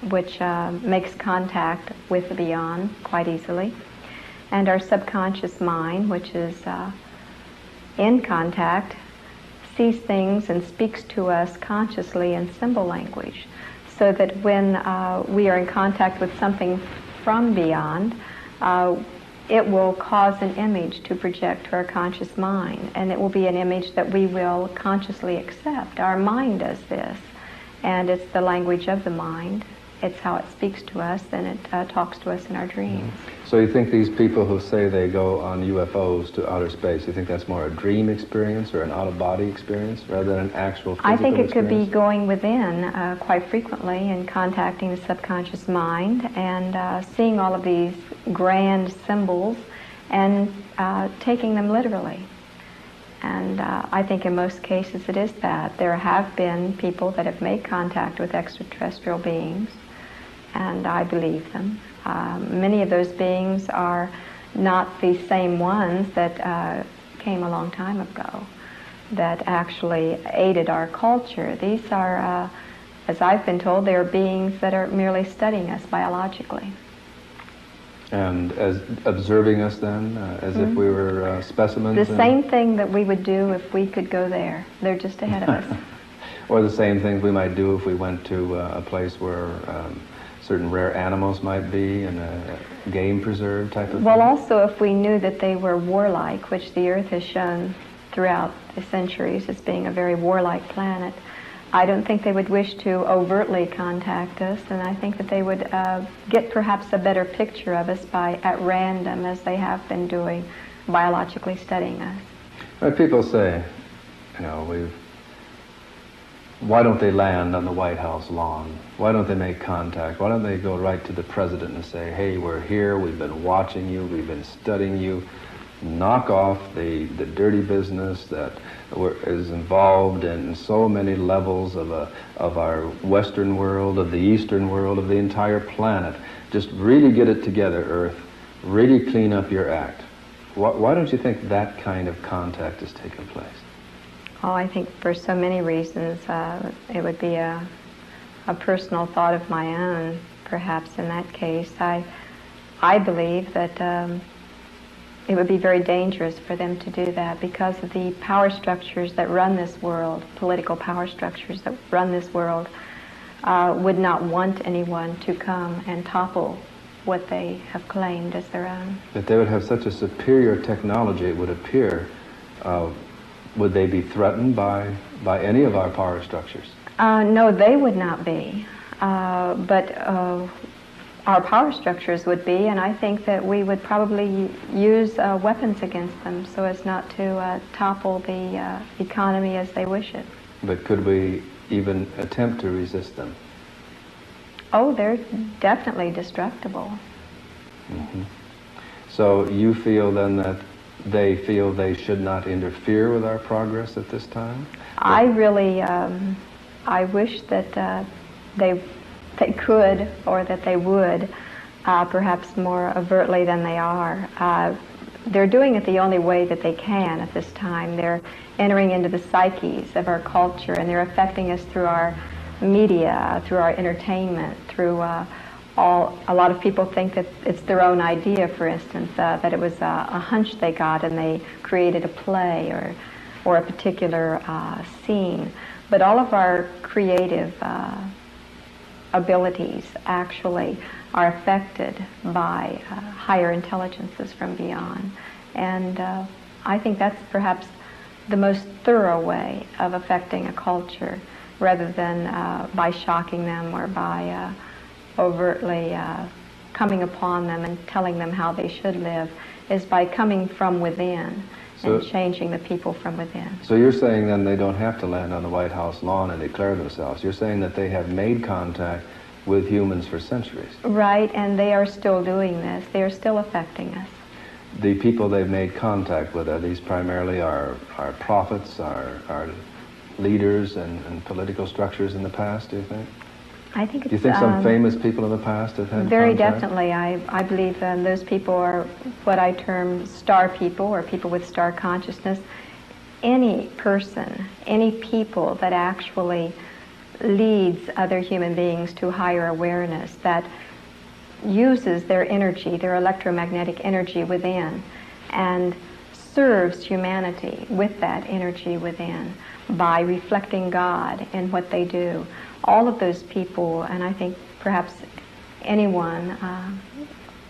which makes contact with the beyond quite easily. And our subconscious mind, which is in contact, sees things and speaks to us consciously in symbol language, so that when we are in contact with something from beyond, it will cause an image to project to our conscious mind, and it will be an image that we will consciously accept. Our mind does this, and it's the language of the mind. It's how it speaks to us, and it talks to us in our dreams. So you think these people who say they go on UFOs to outer space, you think that's more a dream experience or an out-of-body experience rather than an actual physical I think it experience? could be going within quite frequently and contacting the subconscious mind and seeing all of these grand symbols and taking them literally. And I think in most cases it is that. There have been people that have made contact with extraterrestrial beings, and I believe them. Many of those beings are not the same ones that came a long time ago that actually aided our culture. These are, as I've been told, they are beings that are merely studying us biologically. And as observing us then, as if we were specimens? The same thing that we would do if we could go there. They're just ahead of us. Or the same things we might do if we went to a place where certain rare animals might be in a game preserve type of thing? Well, also if we knew that they were warlike, which the Earth has shown throughout the centuries as being a very warlike planet, I don't think they would wish to overtly contact us, and I think that they would get perhaps a better picture of us by, at random, as they have been doing, biologically studying us. People say, why don't they land on the White House lawn? Why don't they make contact? Why don't they go right to the president and say, hey, we're here, we've been watching you, we've been studying you. Knock off the dirty business that is involved in so many levels of our Western world, of the Eastern world, of the entire planet. Just really get it together, Earth. Really clean up your act. Why don't you think that kind of contact has taken place? Oh, I think for so many reasons. It would be a personal thought of my own, perhaps, in that case. I believe that it would be very dangerous for them to do that because of the power structures that run this world, political power structures that run this world, would not want anyone to come and topple what they have claimed as their own. That they would have such a superior technology, it would appear. Would they be threatened by any of our power structures? No, they would not be. But our power structures would be, and I think that we would probably use weapons against them so as not to topple the economy as they wish it. But could we even attempt to resist them? Oh, they're definitely destructible. Mm-hmm. So you feel then that they feel they should not interfere with our progress at this time? I really, I wish that they could, or that they would, perhaps more overtly than they are. They're doing it the only way that they can at this time. They're entering into the psyches of our culture, and they're affecting us through our media, through our entertainment, through a lot of people think that it's their own idea, for instance, that it was a hunch they got and they created a play or a particular scene. But all of our creative abilities actually are affected by higher intelligences from beyond. And I think that's perhaps the most thorough way of affecting a culture, rather than by shocking them or by overtly coming upon them and telling them how they should live, is by coming from within and changing the people from within. So you're saying then they don't have to land on the White House lawn and declare themselves. You're saying that they have made contact with humans for centuries. Right, and they are still doing this. They are still affecting us. The people they've made contact with, are these primarily our prophets, our leaders and political structures in the past, do you think? I think it's, do you think some famous people in the past have had very contact? Definitely. I believe those people are what I term star people, or people with star consciousness. Any person, any people that actually leads other human beings to higher awareness, that uses their energy, their electromagnetic energy within, and serves humanity with that energy within by reflecting God in what they do. All of those people, and I think perhaps anyone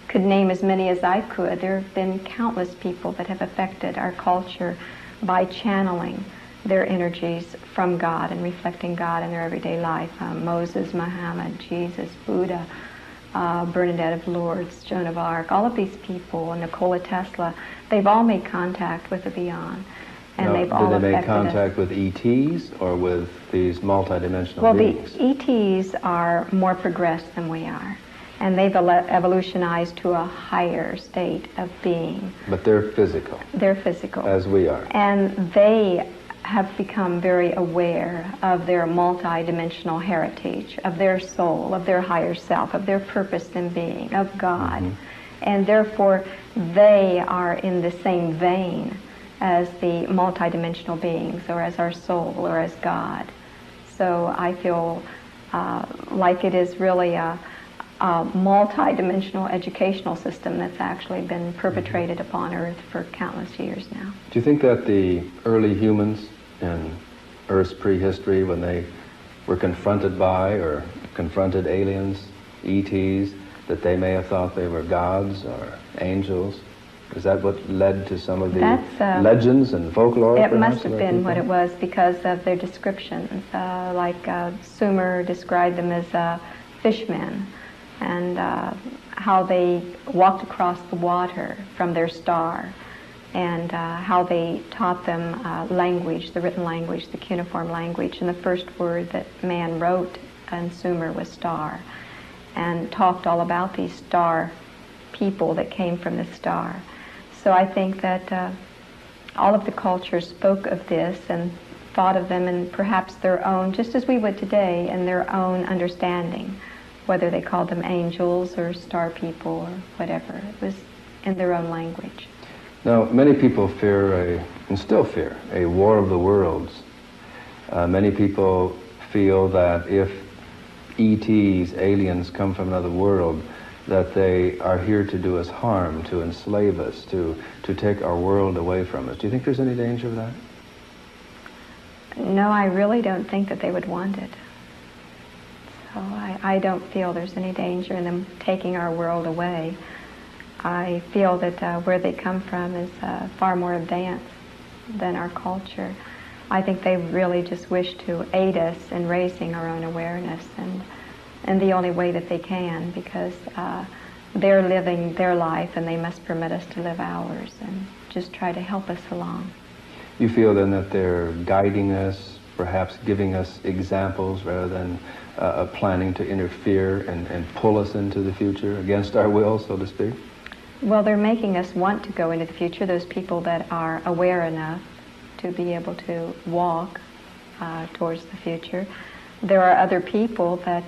could name as many as I could. There have been countless people that have affected our culture by channeling their energies from God and reflecting God in their everyday life. Moses, Muhammad, Jesus, Buddha, Bernadette of Lourdes, Joan of Arc, all of these people, Nikola Tesla, they've all made contact with the beyond. And now, they've all did they make affected contact us. with ETs or with these multidimensional beings? Well, the ETs are more progressed than we are, and they've evolutionized to a higher state of being. But they're physical. They're physical. As we are. And they have become very aware of their multidimensional heritage, of their soul, of their higher self, of their purpose in being, of God. Mm-hmm. And therefore, they are in the same vein as the multidimensional beings, or as our soul, or as God. So I feel like it is really a multidimensional educational system that's actually been perpetrated upon Earth for countless years now. Do you think that the early humans in Earth's prehistory, when they were confronted by or confronted aliens, ETs, that they may have thought they were gods or angels? Is that what led to some of the legends and folklore? It must have been what it was, because of their descriptions. Like Sumer described them as fishmen, and how they walked across the water from their star. and how they taught them language, the written language, the cuneiform language. And the first word that man wrote in Sumer was star, and talked all about these star people that came from the star. So I think that all of the cultures spoke of this and thought of them in perhaps their own, just as we would today, in their own understanding, whether they called them angels or star people or whatever. It was in their own language. Now, many people fear, and still fear, a war of the worlds. Many people feel that if ETs, aliens, come from another world, that they are here to do us harm, to enslave us, to take our world away from us. Do you think there's any danger of that? No, I really don't think that they would want it. So I don't feel there's any danger in them taking our world away. I feel that where they come from is far more advanced than our culture. I think they really just wish to aid us in raising our own awareness, and the only way that they can, because they're living their life and they must permit us to live ours and just try to help us along. You feel then that they're guiding us, perhaps giving us examples rather than planning to interfere and pull us into the future against our will, so to speak? Well, they're making us want to go into the future, those people that are aware enough to be able to walk towards the future. There are other people that,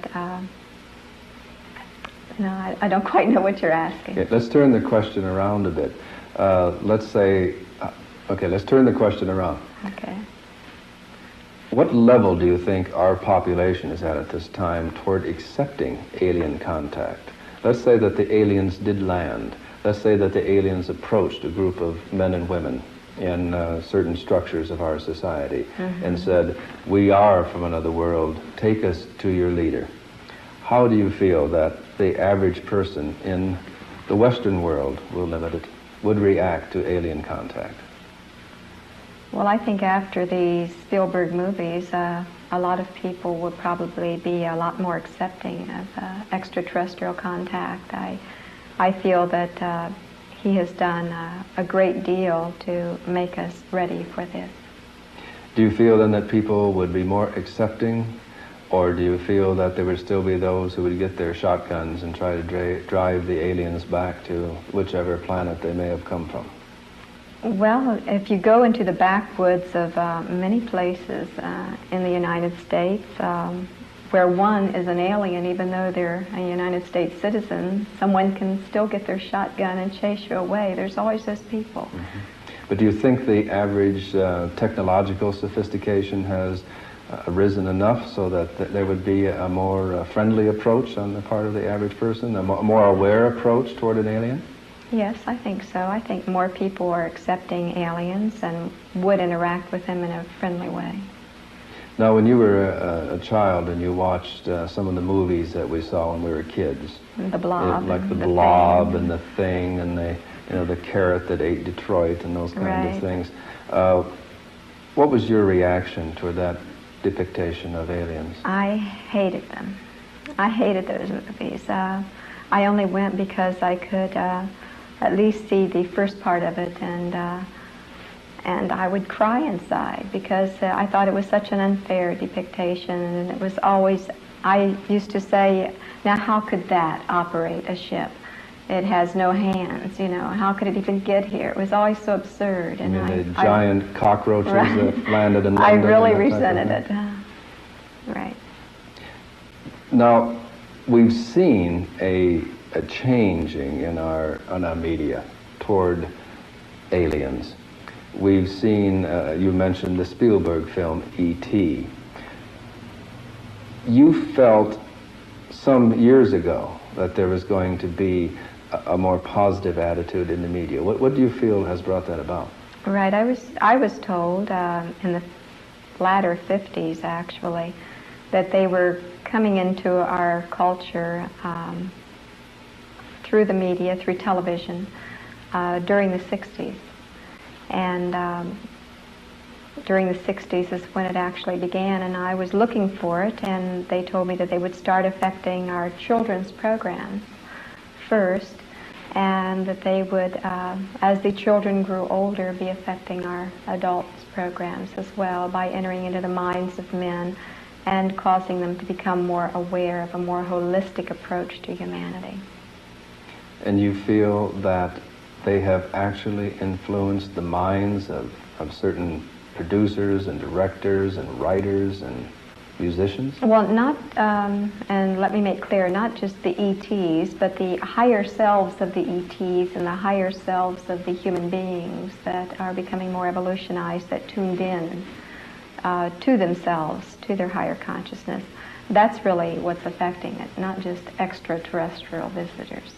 I don't quite know what you're asking. Okay, let's turn the question around a bit. Let's turn the question around. Okay. What level do you think our population is at this time toward accepting alien contact? Let's say that the aliens did land. Let's say that the aliens approached a group of men and women in certain structures of our society and said, "We are from another world, take us to your leader." How do you feel that the average person in the Western world, we'll limit it, would react to alien contact? Well, I think after the Spielberg movies, a lot of people would probably be a lot more accepting of extraterrestrial contact. I feel that he has done a great deal to make us ready for this. Do you feel then that people would be more accepting, or do you feel that there would still be those who would get their shotguns and try to drive the aliens back to whichever planet they may have come from? Well, if you go into the backwoods of many places in the United States, where one is an alien, even though they're a United States citizen, someone can still get their shotgun and chase you away. There's always those people. But do you think the average technological sophistication has risen enough so that there would be a more friendly approach on the part of the average person, a more aware approach toward an alien? Yes, I think so. I think more people are accepting aliens and would interact with them in a friendly way. Now, when you were a child and you watched some of the movies that we saw when we were kids, The Blob, like the and Blob Thing. and the Thing and the carrot that ate Detroit and those kinds of things, what was your reaction toward that depiction of aliens? I hated them. I hated those movies. I only went because I could at least see the first part of it, and I would cry inside because I thought it was such an unfair depiction, and it was always, I used to say, now how could that operate a ship? It has no hands, how could it even get here? It was always so absurd. And the giant cockroaches that landed in London? I really resented it. Right. Now, we've seen a changing in our media toward aliens. We've seen, you mentioned the Spielberg film, E.T. You felt some years ago that there was going to be a more positive attitude in the media. What do you feel has brought that about? Right, I was told in the latter 50s, actually, that they were coming into our culture through the media, through television, during the 60s. And during the 60s is when it actually began, and I was looking for it, and they told me that they would start affecting our children's programs first, and that they would, as the children grew older, be affecting our adults programs as well by entering into the minds of men and causing them to become more aware of a more holistic approach to humanity. And you feel that they have actually influenced the minds of certain producers and directors and writers and musicians? Well, not, and let me make clear, not just the ETs, but the higher selves of the ETs and the higher selves of the human beings that are becoming more evolutionized, that tuned in to themselves, to their higher consciousness. That's really what's affecting it, not just extraterrestrial visitors.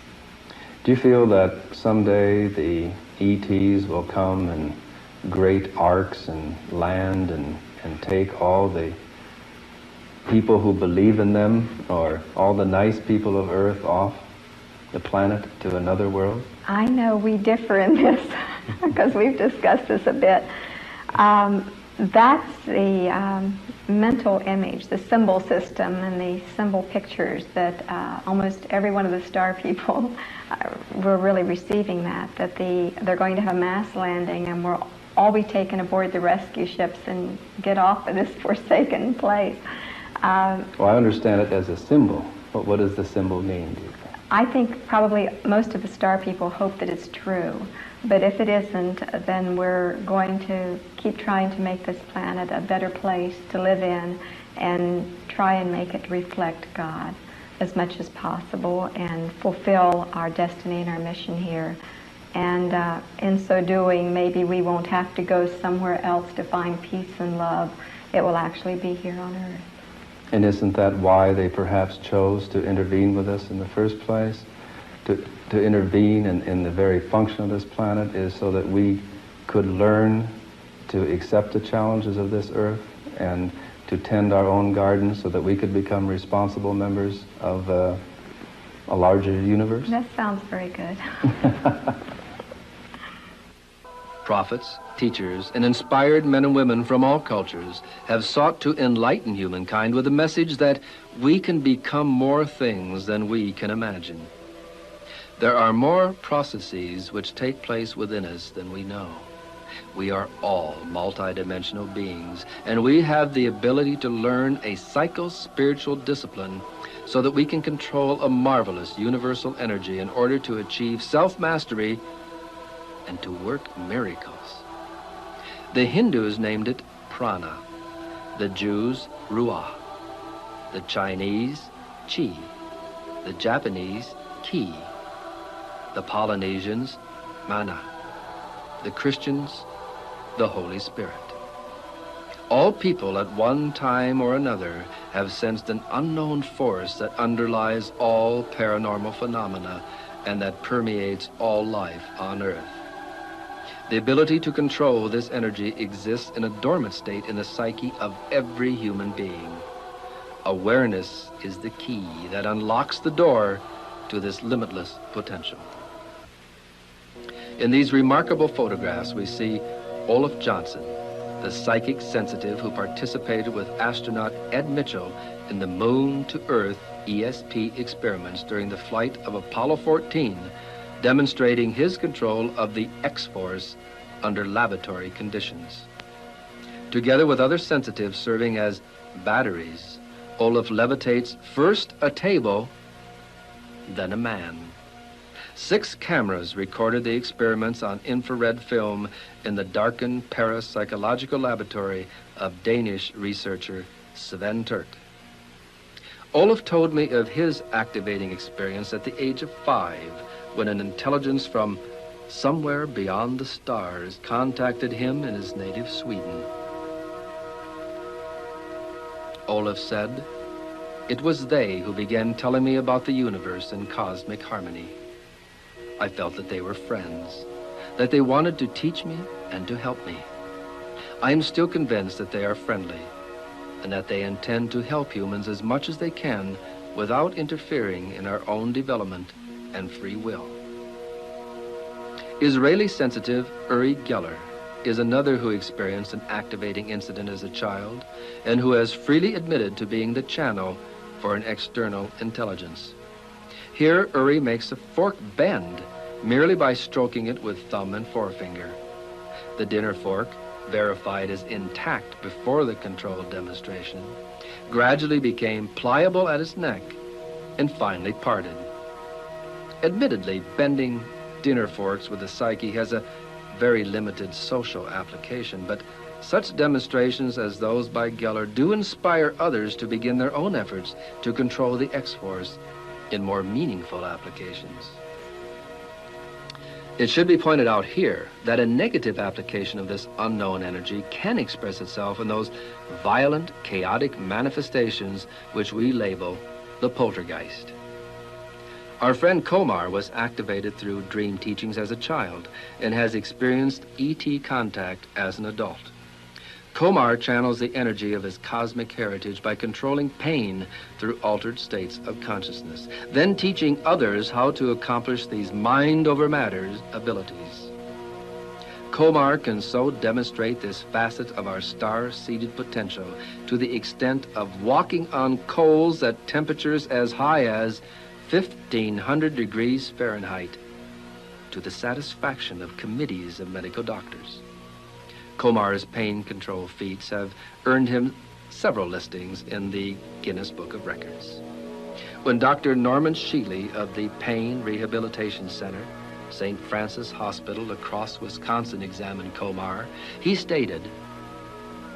Do you feel that someday the ETs will come in great arcs and land and take all the people who believe in them, or all the nice people of Earth, off the planet to another world? I know we differ in this because we've discussed this a bit. That's the mental image, the symbol system and the symbol pictures that almost every one of the star people were really receiving that they're going to have a mass landing and we'll all be taken aboard the rescue ships and get off of this forsaken place. Well, I understand it as a symbol, but what does the symbol mean, do you think? I think probably most of the star people hope that it's true. But if it isn't, then we're going to keep trying to make this planet a better place to live in and try and make it reflect God as much as possible and fulfill our destiny and our mission here. And in so doing, maybe we won't have to go somewhere else to find peace and love. It will actually be here on Earth. And isn't that why they perhaps chose to intervene with us in the first place? To intervene in the very function of this planet is so that we could learn to accept the challenges of this Earth and to tend our own gardens so that we could become responsible members of a larger universe? That sounds very good. Prophets, teachers, and inspired men and women from all cultures have sought to enlighten humankind with the message that we can become more things than we can imagine. There are more processes which take place within us than we know. We are all multidimensional beings, and we have the ability to learn a psycho-spiritual discipline so that we can control a marvelous universal energy in order to achieve self-mastery and to work miracles. The Hindus named it prana, the Jews ruah, the Chinese chi, the Japanese ki, the Polynesians mana, the Christians the Holy Spirit. All people at one time or another have sensed an unknown force that underlies all paranormal phenomena and that permeates all life on Earth. The ability to control this energy exists in a dormant state in the psyche of every human being. Awareness is the key that unlocks the door to this limitless potential. In these remarkable photographs, we see Olaf Johnson, the psychic sensitive who participated with astronaut Ed Mitchell in the Moon to Earth ESP experiments during the flight of Apollo 14, demonstrating his control of the X-force under laboratory conditions. Together with other sensitives serving as batteries, Olaf levitates first a table, then a man. 6 cameras recorded the experiments on infrared film in the darkened parapsychological laboratory of Danish researcher Sven Turk. Olaf told me of his activating experience at the age of 5 when an intelligence from somewhere beyond the stars contacted him in his native Sweden. Olaf said, "It was they who began telling me about the universe and cosmic harmony. I felt that they were friends, that they wanted to teach me and to help me. I am still convinced that they are friendly and that they intend to help humans as much as they can without interfering in our own development and free will." Israeli sensitive Uri Geller is another who experienced an activating incident as a child and who has freely admitted to being the channel for an external intelligence. Here, Uri makes a fork bend merely by stroking it with thumb and forefinger. The dinner fork, verified as intact before the controlled demonstration, gradually became pliable at its neck and finally parted. Admittedly, bending dinner forks with the psyche has a very limited social application, but such demonstrations as those by Geller do inspire others to begin their own efforts to control the X-Force in more meaningful applications. It should be pointed out here that a negative application of this unknown energy can express itself in those violent, chaotic manifestations which we label the poltergeist. Our friend Komar was activated through dream teachings as a child and has experienced ET contact as an adult. Komar channels the energy of his cosmic heritage by controlling pain through altered states of consciousness, then teaching others how to accomplish these mind-over-matter abilities. Komar can so demonstrate this facet of our star-seeded potential to the extent of walking on coals at temperatures as high as 1,500 degrees Fahrenheit, to the satisfaction of committees of medical doctors. Komar's pain control feats have earned him several listings in the Guinness Book of Records. When Dr. Norman Sheely of the Pain Rehabilitation Center, St. Francis Hospital, La Crosse, Wisconsin, examined Komar, he stated,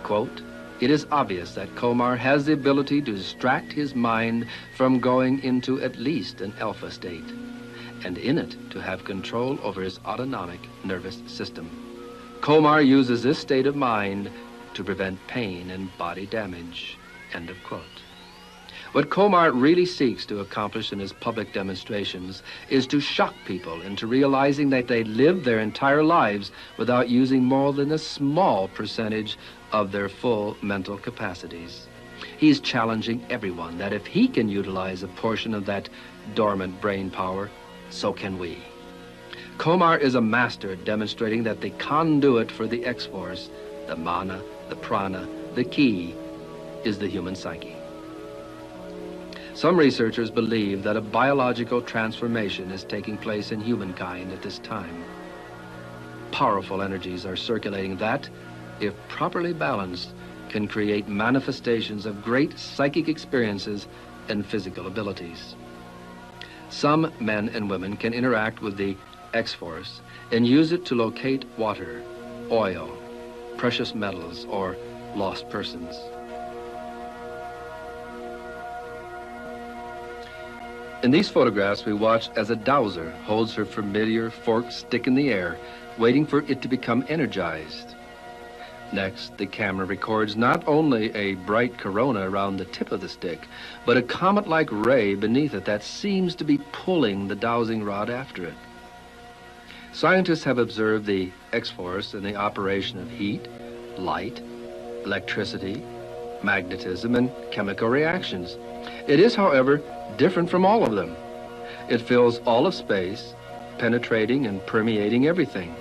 quote, "It is obvious that Komar has the ability to distract his mind from going into at least an alpha state, and in it to have control over his autonomic nervous system. Komar uses this state of mind to prevent pain and body damage," end of quote. What Komar really seeks to accomplish in his public demonstrations is to shock people into realizing that they live their entire lives without using more than a small percentage of their full mental capacities. He's challenging everyone that if he can utilize a portion of that dormant brain power, so can we. Komar is a master at demonstrating that the conduit for the X-Force, the mana, the prana, the ki, is the human psyche. Some researchers believe that a biological transformation is taking place in humankind at this time. Powerful energies are circulating that, if properly balanced, can create manifestations of great psychic experiences and physical abilities. Some men and women can interact with the X-Force and use it to locate water, oil, precious metals, or lost persons. In these photographs, we watch as a dowser holds her familiar forked stick in the air, waiting for it to become energized. Next, the camera records not only a bright corona around the tip of the stick, but a comet-like ray beneath it that seems to be pulling the dowsing rod after it. Scientists have observed the X-Force in the operation of heat, light, electricity, magnetism, and chemical reactions. It is, however, different from all of them. It fills all of space, penetrating and permeating everything.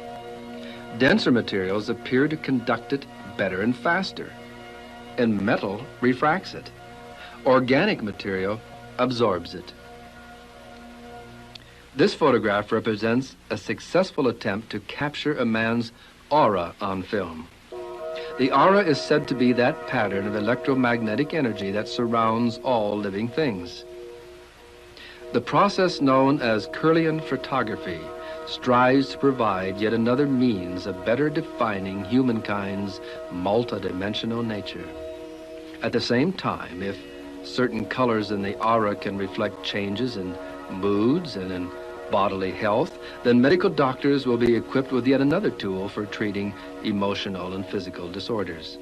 Denser materials appear to conduct it better and faster, and metal refracts it. Organic material absorbs it. This photograph represents a successful attempt to capture a man's aura on film. The aura is said to be that pattern of electromagnetic energy that surrounds all living things. The process known as Kirlian photography strives to provide yet another means of better defining humankind's multidimensional nature. At the same time, if certain colors in the aura can reflect changes in moods and in bodily health, then medical doctors will be equipped with yet another tool for treating emotional and physical disorders.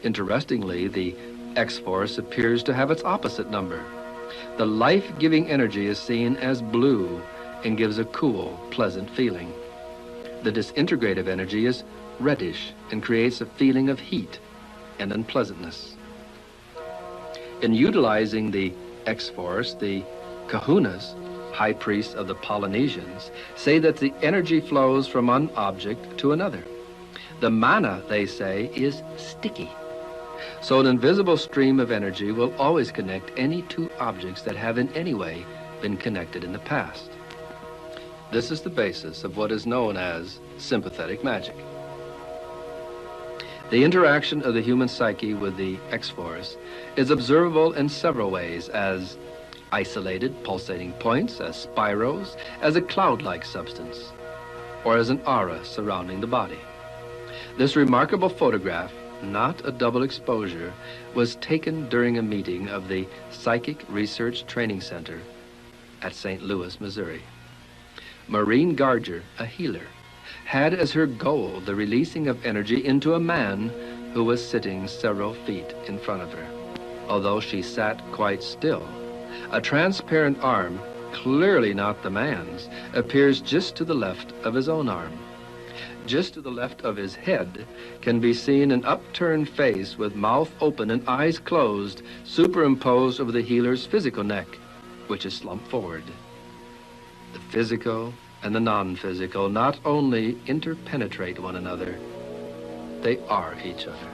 Interestingly, the X-Force appears to have its opposite number. The life-giving energy is seen as blue and gives a cool, pleasant feeling. The disintegrative energy is reddish and creates a feeling of heat and unpleasantness. In utilizing the X-Force, the kahunas, high priests of the Polynesians, say that the energy flows from one object to another. The mana, they say, is sticky. So an invisible stream of energy will always connect any two objects that have in any way been connected in the past. This is the basis of what is known as sympathetic magic. The interaction of the human psyche with the X-force is observable in several ways, as isolated pulsating points, as spiros, as a cloud-like substance, or as an aura surrounding the body. This remarkable photograph, not a double exposure, was taken during a meeting of the Psychic Research Training Center at St. Louis, Missouri. Maureen Garger, a healer, had as her goal the releasing of energy into a man who was sitting several feet in front of her. Although she sat quite still, a transparent arm, clearly not the man's, appears just to the left of his own arm. Just to the left of his head can be seen an upturned face with mouth open and eyes closed, superimposed over the healer's physical neck, which is slumped forward. The physical and the non-physical not only interpenetrate one another, they are each other.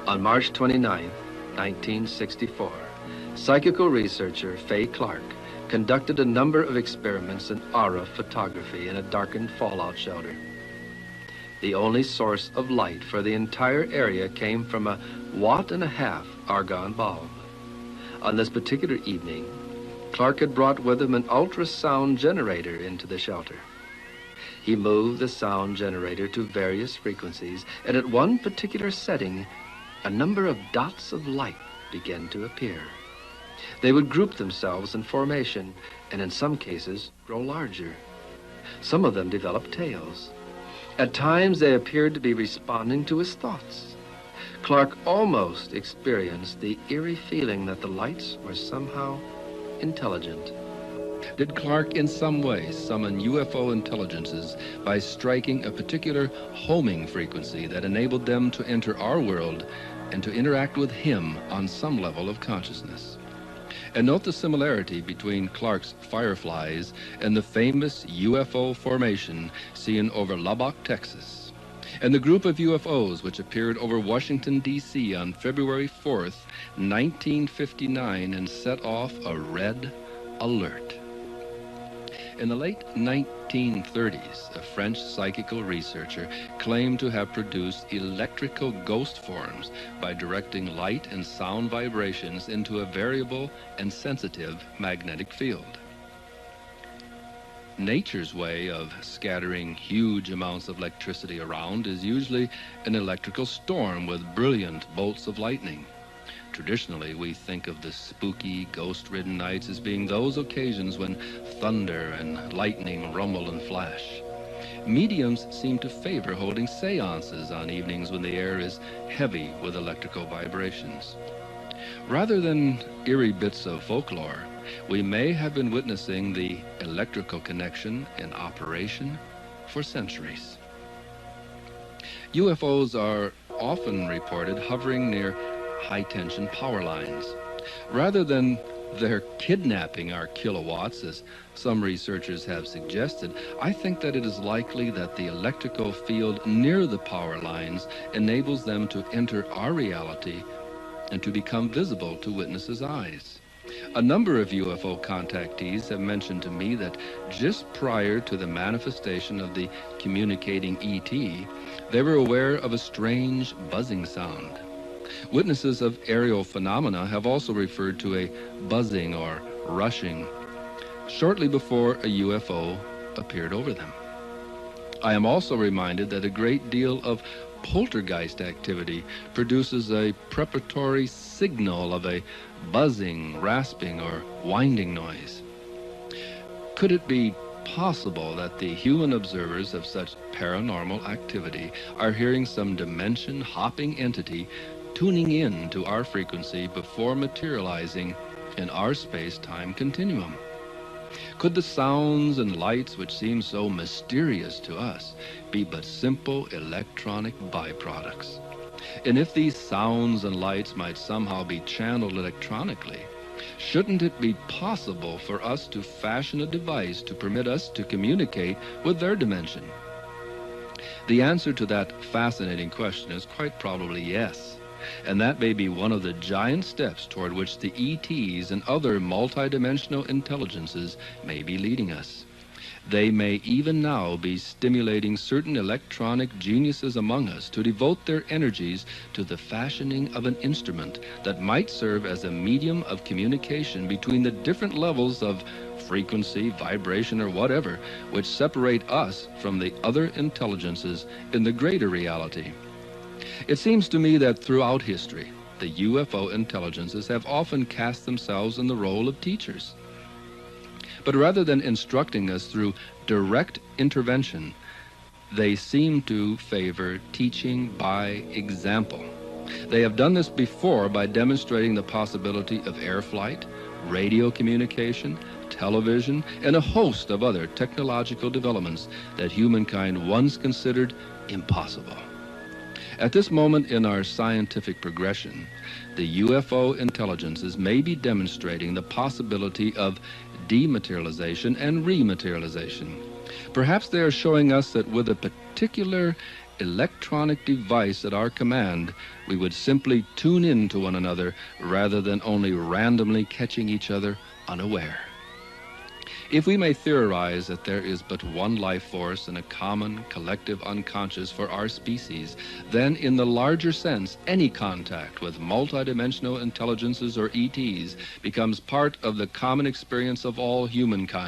On March 29, 1964, psychical researcher Faye Clark conducted a number of experiments in aura photography in a darkened fallout shelter. The only source of light for the entire area came from a 1.5 watt argon bulb. On this particular evening, Clark had brought with him an ultrasound generator into the shelter. He moved the sound generator to various frequencies, and at one particular setting, a number of dots of light began to appear. They would group themselves in formation, and in some cases grow larger. Some of them developed tails. At times they appeared to be responding to his thoughts. Clark almost experienced the eerie feeling that the lights were somehow intelligent. Did Clark in some way summon UFO intelligences by striking a particular homing frequency that enabled them to enter our world and to interact with him on some level of consciousness? And note the similarity between Clark's fireflies and the famous UFO formation seen over Lubbock, Texas, and the group of UFOs which appeared over Washington, D.C. on February 4th, 1959 and set off a red alert. In the late 1930s, a French psychical researcher claimed to have produced electrical ghost forms by directing light and sound vibrations into a variable and sensitive magnetic field. Nature's way of scattering huge amounts of electricity around is usually an electrical storm with brilliant bolts of lightning. Traditionally, we think of the spooky, ghost-ridden nights as being those occasions when thunder and lightning rumble and flash. Mediums seem to favor holding seances on evenings when the air is heavy with electrical vibrations. Rather than eerie bits of folklore, we may have been witnessing the electrical connection in operation for centuries. UFOs are often reported hovering near high-tension power lines. Rather than their kidnapping our kilowatts, as some researchers have suggested, I think that it is likely that the electrical field near the power lines enables them to enter our reality and to become visible to witnesses' eyes. A number of UFO contactees have mentioned to me that just prior to the manifestation of the communicating ET, they were aware of a strange buzzing sound. Witnesses of aerial phenomena have also referred to a buzzing or rushing shortly before a UFO appeared over them. I am also reminded that a great deal of poltergeist activity produces a preparatory signal of a buzzing, rasping, or winding noise. Could it be possible that the human observers of such paranormal activity are hearing some dimension-hopping entity tuning in to our frequency before materializing in our space-time continuum? Could the sounds and lights which seem so mysterious to us be but simple electronic byproducts? And if these sounds and lights might somehow be channeled electronically, shouldn't it be possible for us to fashion a device to permit us to communicate with their dimension? The answer to that fascinating question is quite probably yes. And that may be one of the giant steps toward which the ETs and other multidimensional intelligences may be leading us. They may even now be stimulating certain electronic geniuses among us to devote their energies to the fashioning of an instrument that might serve as a medium of communication between the different levels of frequency, vibration, or whatever, which separate us from the other intelligences in the greater reality. It seems to me that throughout history, the UFO intelligences have often cast themselves in the role of teachers. But rather than instructing us through direct intervention, they seem to favor teaching by example. They have done this before by demonstrating the possibility of air flight, radio communication, television, and a host of other technological developments that humankind once considered impossible. At this moment in our scientific progression, the UFO intelligences may be demonstrating the possibility of dematerialization and rematerialization. Perhaps they are showing us that with a particular electronic device at our command, we would simply tune in to one another rather than only randomly catching each other unaware. If we may theorize that there is but one life force and a common collective unconscious for our species, then in the larger sense, any contact with multidimensional intelligences or ETs becomes part of the common experience of all humankind.